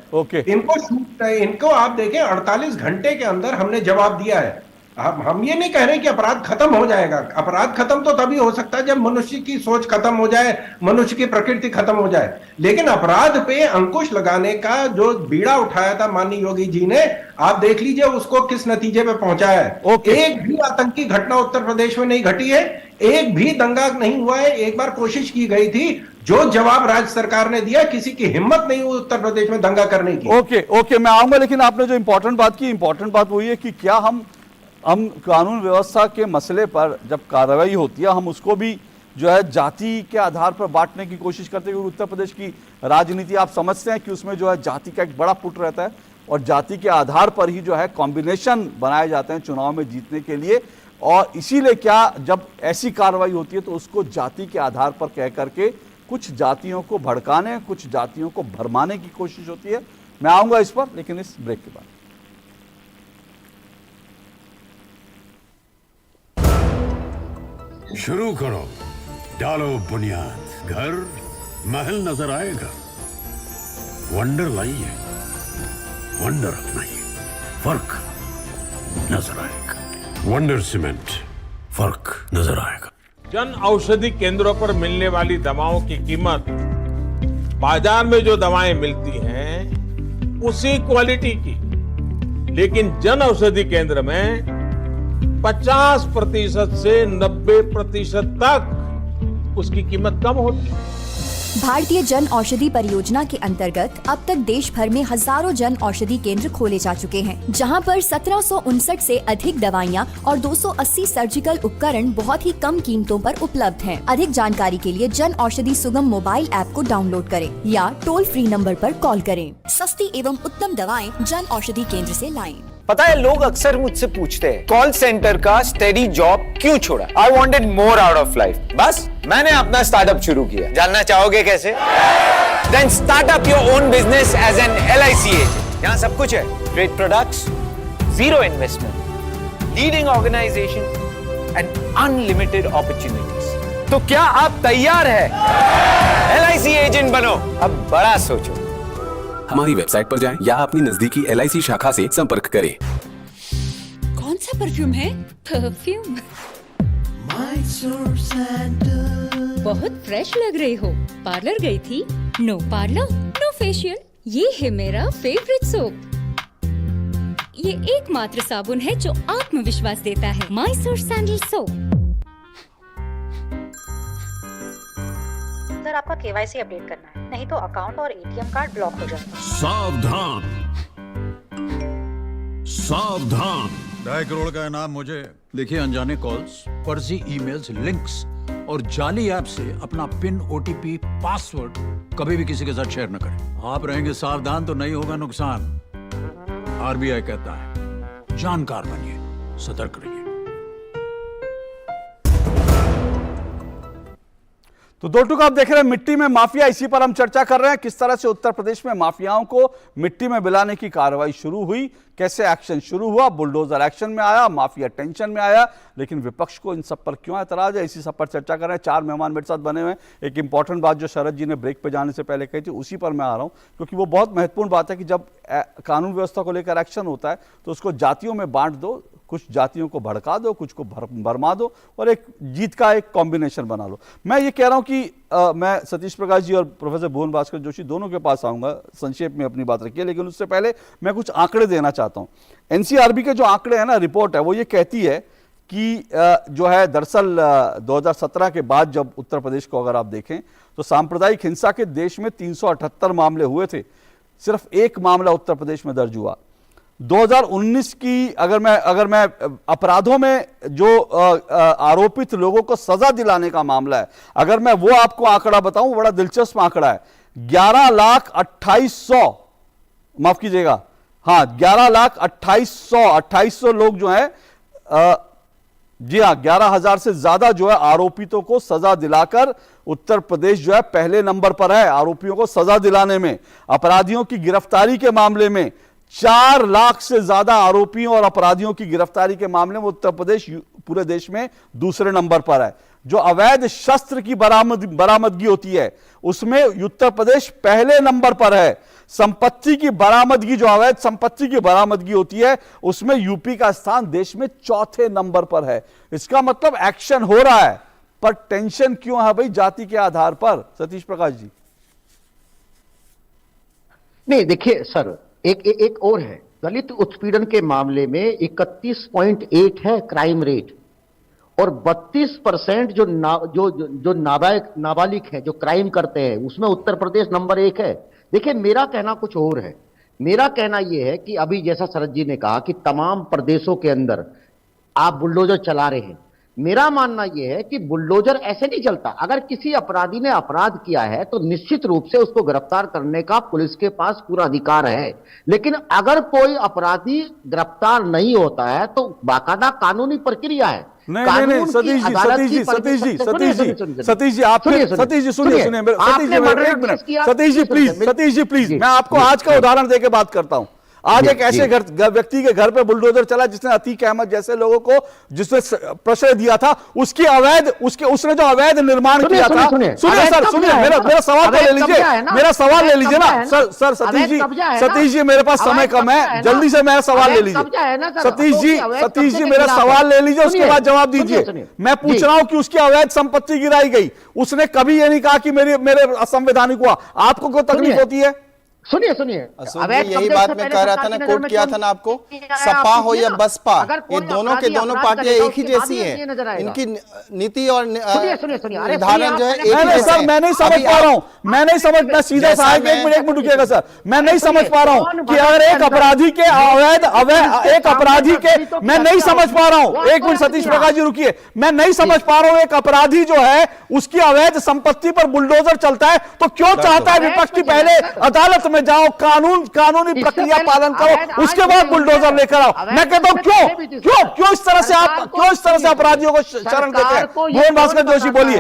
इनको आप देखें, 48 घंटे के अंदर हमने जवाब दिया है। हम ये नहीं कह रहे कि अपराध खत्म हो जाएगा। अपराध खत्म तो तभी हो सकता है जब मनुष्य की सोच खत्म हो जाए, मनुष्य की प्रकृति खत्म हो जाए। लेकिन अपराध पे अंकुश लगाने का जो बीड़ा उठाया था माननीय योगी जी ने, आप देख लीजिए उसको किस नतीजे पे पहुंचाया है। एक भी आतंकी घटना उत्तर प्रदेश में नहीं घटी है, एक भी दंगा नहीं हुआ है। एक बार कोशिश की गई थी, जो जवाब राज्य सरकार ने दिया, किसी की हिम्मत नहीं हुई उत्तर प्रदेश में दंगा करने की। ओके, मैं आऊंगा, लेकिन आपने जो इंपॉर्टेंट बात की, इंपॉर्टेंट बात वही है कि क्या हम हम कानून व्यवस्था के मसले पर जब कार्रवाई होती है हम उसको भी जो है जाति के आधार पर बांटने की कोशिश करते हैं, क्योंकि उत्तर प्रदेश की राजनीति आप समझते हैं कि उसमें जो है जाति का एक बड़ा पुट रहता है और जाति के आधार पर ही जो है कॉम्बिनेशन बनाए जाते हैं चुनाव में जीतने के लिए। और इसीलिए क्या जब ऐसी कार्रवाई होती है तो उसको जाति के आधार पर कह करके कुछ जातियों को भड़काने, कुछ जातियों को भरमाने की कोशिश होती है। मैं आऊंगा इस पर, लेकिन इस ब्रेक के बाद। शुरू करो, डालो बुनियाद, घर महल नजर आएगा। वंडर लाइए, वंडर अपनाइए, फर्क नजर आएगा। वंडर सीमेंट, फर्क नजर आएगा। जन औषधि केंद्रों पर मिलने वाली दवाओं की कीमत बाजार में जो दवाएं मिलती हैं उसी क्वालिटी की, लेकिन जन औषधि केंद्र में 50% से 90% तक उसकी कीमत कम होती है। भारतीय जन औषधि परियोजना के अंतर्गत अब तक देश भर में हजारों जन औषधि केंद्र खोले जा चुके हैं, जहां पर 1759 से अधिक दवाइयां और 280 सर्जिकल उपकरण बहुत ही कम कीमतों पर उपलब्ध हैं। अधिक जानकारी के लिए जन औषधि सुगम मोबाइल ऐप को डाउनलोड करें या टोल फ्री नंबर पर कॉल करें। सस्ती एवं उत्तम दवाएं जन औषधि केंद्र से लाएं। पता है, लोग अक्सर मुझसे पूछते हैं कॉल सेंटर का स्टेडी जॉब क्यों छोड़ा। I wanted more out of life, बस मैंने अपना स्टार्टअप शुरू किया। जानना चाहोगे कैसे? Then start up your own business as an LIC agent. यहाँ सब कुछ है, great products, zero investment, leading organisation and unlimited opportunities. तो क्या आप तैयार है LIC एजेंट बनो? अब बड़ा सोचो। हमारी वेबसाइट पर जाएं या अपनी नजदीकी LIC शाखा से संपर्क करें। कौन सा परफ्यूम है? परफ्यूम बहुत फ्रेश लग रही हो। पार्लर गई थी? नो पार्लर नो फेशियल, ये है मेरा फेवरेट सोप। ये एकमात्र साबुन है जो आत्मविश्वास देता है। Mysore sandal soap. सर, आपका KYC अपडेट करना है, नहीं तो अकाउंट और ATM कार्ड ब्लॉक हो जाएगा। सावधान, सावधान। 2.5 करोड़ का इनाम मुझे। देखिए, अनजाने कॉल्स, फर्जी ईमेल्स, लिंक्स और जाली ऐप से अपना पिन, OTP, पासवर्ड कभी भी किसी के साथ शेयर न करें। आप रहेंगे सावधान तो नहीं होगा नुकसान। RBI कहता है, जानकार बनिए, सतर्क रहिए। तो दो टुक आप देख रहे हैं मिट्टी में माफिया, इसी पर हम चर्चा कर रहे हैं। किस तरह से उत्तर प्रदेश में माफियाओं को मिट्टी में मिलाने की कार्रवाई शुरू हुई, कैसे एक्शन शुरू हुआ, बुलडोजर एक्शन में आया, माफिया टेंशन में आया, लेकिन विपक्ष को इन सब पर क्यों ऐतराज है, इसी सब पर चर्चा कर रहे हैं। 4 मेहमान मेरे साथ बने हुए हैं। एक इंपॉर्टेंट बात जो शरद जी ने ब्रेक पे जाने से पहले कही थी, उसी पर मैं आ रहा हूं, क्योंकि वो बहुत महत्वपूर्ण बात है कि जब कानून व्यवस्था को लेकर एक्शन होता है तो उसको जातियों में बांट दो, कुछ जातियों को भड़का दो, कुछ को भरमा दो और एक जीत का एक कॉम्बिनेशन बना लो। मैं ये कह रहा हूं कि मैं सतीश प्रकाश जी और प्रोफेसर भुवन भास्कर जोशी दोनों के पास आऊंगा, संक्षेप में अपनी बात रखिए, लेकिन उससे पहले मैं कुछ आंकड़े देना चाहता हूं। NCRB के जो आंकड़े हैं ना, रिपोर्ट है, वो ये कहती है कि जो है दरअसल 2017 के बाद जब उत्तर प्रदेश को अगर आप देखें तो सांप्रदायिक हिंसा के देश में 378 मामले हुए थे, सिर्फ एक मामला उत्तर प्रदेश में दर्ज हुआ। 2019 की अगर मैं अपराधों में जो आरोपित लोगों को सजा दिलाने का मामला है, अगर मैं वो आपको आंकड़ा बताऊं, बड़ा दिलचस्प आंकड़ा है। 11,28,100, माफ कीजिएगा, हाँ 11,28,100 लोग जो है, जी हाँ 11,000 से ज्यादा जो है आरोपितों को सजा दिलाकर उत्तर प्रदेश जो है पहले नंबर पर है आरोपियों को सजा दिलाने में। अपराधियों की गिरफ्तारी के मामले में 4 लाख से ज्यादा आरोपियों और अपराधियों की गिरफ्तारी के मामले में उत्तर प्रदेश पूरे देश में दूसरे नंबर पर है। जो अवैध शस्त्र की बरामदगी होती है उसमें उत्तर प्रदेश पहले नंबर पर है। संपत्ति की बरामदगी, जो अवैध संपत्ति की बरामदगी होती है, उसमें यूपी का स्थान देश में चौथे नंबर पर है। इसका मतलब एक्शन हो रहा है, पर टेंशन क्यों है भाई जाति के आधार पर? सतीश प्रकाश जी। नहीं देखिए सर, एक और है, दलित उत्पीड़न के मामले में 31.8 है क्राइम रेट और 32% जो नाबालिग है जो क्राइम करते हैं उसमें उत्तर प्रदेश नंबर 1 है। देखिए मेरा कहना कुछ और है। मेरा कहना यह है कि अभी जैसा शरद जी ने कहा कि तमाम प्रदेशों के अंदर आप बुलडोजर चला रहे हैं। मेरा मानना यह है कि बुलडोजर ऐसे नहीं चलता। अगर किसी अपराधी ने अपराध किया है तो निश्चित रूप से उसको गिरफ्तार करने का पुलिस के पास पूरा अधिकार है, लेकिन अगर कोई अपराधी गिरफ्तार नहीं होता है तो बाकायदा कानूनी प्रक्रिया है। नहीं सतीश जी आप सतीश जी प्लीज मैं आपको आज का उदाहरण देके बात करता हूं। आज एक ऐसे व्यक्ति के घर पे बुलडोजर चला जिसने अतीक अहमद जैसे लोगों को जिसने प्रश्रय दिया था, उसकी अवैध उसने जो अवैध निर्माण किया था। सुनिए सर, सुनिए मेरा सवाल तो ले लीजिए, मेरा सवाल ले लीजिए ना सर सतीश जी मेरे पास समय कम है, जल्दी से मेरा सवाल ले लीजिए। सतीश जी मेरा सवाल ले लीजिए, उसके बाद जवाब दीजिए। मैं पूछ रहा हूं कि उसकी अवैध संपत्ति गिराई गई, उसने कभी ये नहीं कहा कि मेरे असंवैधानिक हुआ। आपको कोई तकलीफ होती है? सुनिए यही बात मैं कह रहा था ना, कोट किया था ना आपको, सपा हो या बसपा, ये दोनों के दोनों पार्टियां एक ही जैसी हैं, इनकी नीति और निर्धारण जो है एक ही जैसा है। मैं नहीं समझ पा रहा हूं, मैं सीधा सा एक मिनट रुकिएगा सर, मैं नहीं समझ पा रहा हूं कि अगर एक अपराधी के एक अपराधी के मैं नहीं समझ पा रहा हूं, एक मिनट सतीश प्रकाश जी रुकिए, मैं नहीं समझ पा रहा हूं एक अपराधी जो है उसकी अवैध संपत्ति पर बुलडोजर चलता है तो क्यों चाहता है विपक्ष की पहले अदालत में जाओ, कानूनी प्रक्रिया पालन करो, उसके बाद बुलडोजर लेकर आओ। मैं कहता हूं क्यों इस तरह से अपराधियों को शरण देते हैं? भुवन भास्कर जोशी बोलिए।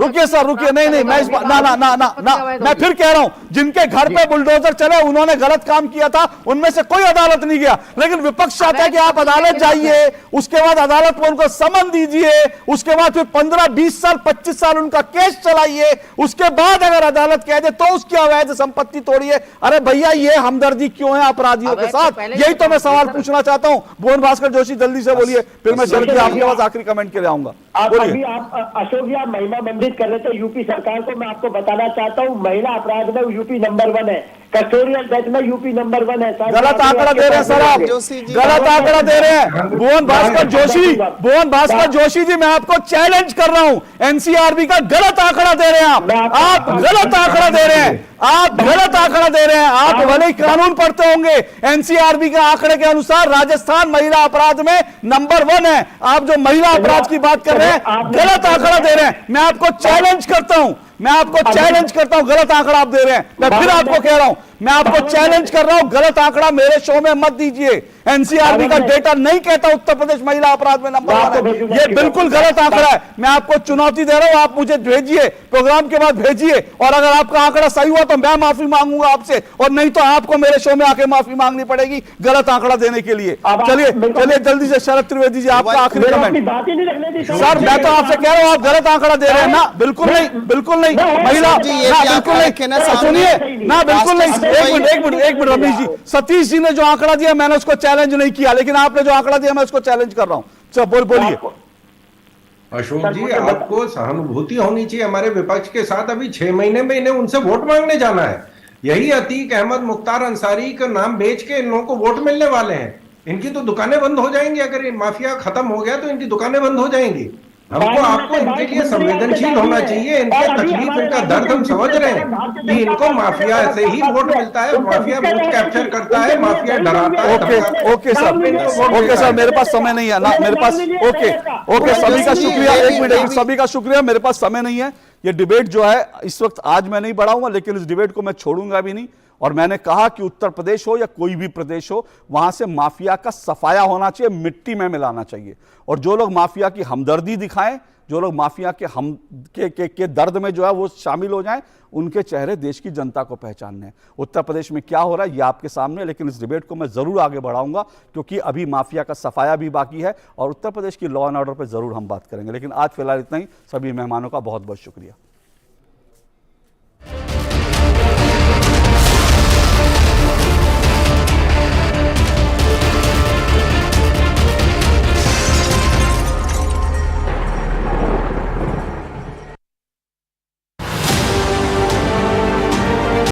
रुकिए सर रुकिए, नहीं मैं फिर कह रहा हूं, जिनके घर पे बुलडोजर चले उन्होंने गलत काम किया था, उनमें से कोई अदालत नहीं गया, लेकिन विपक्ष चाहता है कि आप अदालत जाइए, उसके बाद अदालत में उनको समन दीजिए, उसके बाद फिर 15, 20 साल 25 साल उनका केस चलाइए, उसके बाद अगर अदालत कह दे तो उसकी अवैध संपत्ति तोड़िए। अरे भैया ये हमदर्दी क्यों है अपराधियों के साथ? यही तो मैं सवाल पूछना चाहता हूं। भुवन भास्कर जोशी जल्दी से बोलिए, फिर मैं शरद जी आपके पास आखिरी कमेंट के लिए आऊंगा। अभी आप अशोक जी आप महिमा मंडित कर रहे थे यूपी सरकार को, मैं आपको बताना चाहता हूँ महिला अपराध में यूपी नंबर 1 है, कस्टोडियल डेथ में यूपी नंबर 1 है। गलत आंकड़ा दे रहे हैं सर, आप गलत आंकड़ा दे रहे हैं। भुवन भास्कर जोशी जी मैं आपको चैलेंज कर रहा हूं, एनसीआरबी का गलत आंकड़ा दे रहे हैं आप गलत आंकड़ा दे रहे हैं, आप गलत आंकड़ा दे रहे हैं। आप भले ही कानून पढ़ते होंगे, एनसीआरबी के आंकड़े के अनुसार राजस्थान महिला अपराध में नंबर 1 है। आप जो महिला अपराध की बात कर रहे हैं गलत आंकड़ा दे रहे हैं। मैं आपको चैलेंज करता हूं, गलत आंकड़ा आप दे रहे हैं। मैं फिर आपको कह रहा हूं, मैं आपको चैलेंज कर रहा हूं, गलत आंकड़ा मेरे शो में मत दीजिए। एनसीआरबी का डेटा नहीं कहता उत्तर प्रदेश महिला अपराध में नंबर 1 है, ये बिल्कुल गलत आंकड़ा है। मैं आपको चुनौती दे रहा हूं, आप मुझे भेजिए, प्रोग्राम के बाद भेजिए, और अगर आपका आंकड़ा सही हुआ तो मैं माफी मांगूंगा आपसे, और नहीं तो आपको मेरे शो में आके माफी मांगनी पड़ेगी गलत आंकड़ा देने के लिए। चलिए जल्दी से शरद त्रिवेदी जी आपका आखिरी कमेंट। सर मैं तो आपसे कह रहा हूं आप गलत आंकड़ा दे रहे हैं ना, बिल्कुल नहीं महिला, बिल्कुल नहीं, सुनिए ना, बिल्कुल नहीं। एक मिनट रमेश जी, सतीश जी ने जो आंकड़ा दिया मैंने उसको चैलेंज नहीं किया, लेकिन आपने जो आंकड़ा दिया मैं उसको चैलेंज कर रहा हूं। बोलिए अशोक जी, आपको सहानुभूति होनी चाहिए हमारे विपक्ष के साथ। अभी 6 महीने में इन्हें उनसे वोट मांगने जाना है। यही अतीक अहमद, मुख्तार अंसारी का नाम बेच के इन लोगों को वोट मिलने वाले हैं। इनकी तो दुकानें बंद हो जाएंगी, अगर ये माफिया खत्म हो गया तो इनकी दुकानें बंद हो जाएंगी। हमको आपको इनके लिए संवेदनशील होना चाहिए, इनके तकलीफ, इनका दर्द हम समझ रहे हैं कि इनको माफिया से ही वोट मिलता है, माफिया वोट कैप्चर करता है, माफिया डराता है। ओके सर मेरे पास समय नहीं है ना, मेरे पास ओके सभी का शुक्रिया, एक मिनट सभी का शुक्रिया, मेरे पास समय नहीं है। ये डिबेट जो है इस वक्त आज मैं नहीं बढ़ाऊंगा, लेकिन इस डिबेट को मैं छोड़ूंगा भी नहीं। और मैंने कहा कि उत्तर प्रदेश हो या कोई भी प्रदेश हो, वहां से माफिया का सफाया होना चाहिए, मिट्टी में मिलाना चाहिए। और जो लोग माफिया की हमदर्दी दिखाएं, जो लोग माफिया के दर्द में जो है वो शामिल हो जाएं, उनके चेहरे देश की जनता को पहचानने हैं। उत्तर प्रदेश में क्या हो रहा है ये आपके सामने, लेकिन इस डिबेट को मैं जरूर आगे बढ़ाऊंगा, क्योंकि अभी माफिया का सफाया भी बाकी है और उत्तर प्रदेश की लॉ एंड ऑर्डर पर जरूर हम बात करेंगे। लेकिन आज फिलहाल इतना ही। सभी मेहमानों का बहुत बहुत शुक्रिया।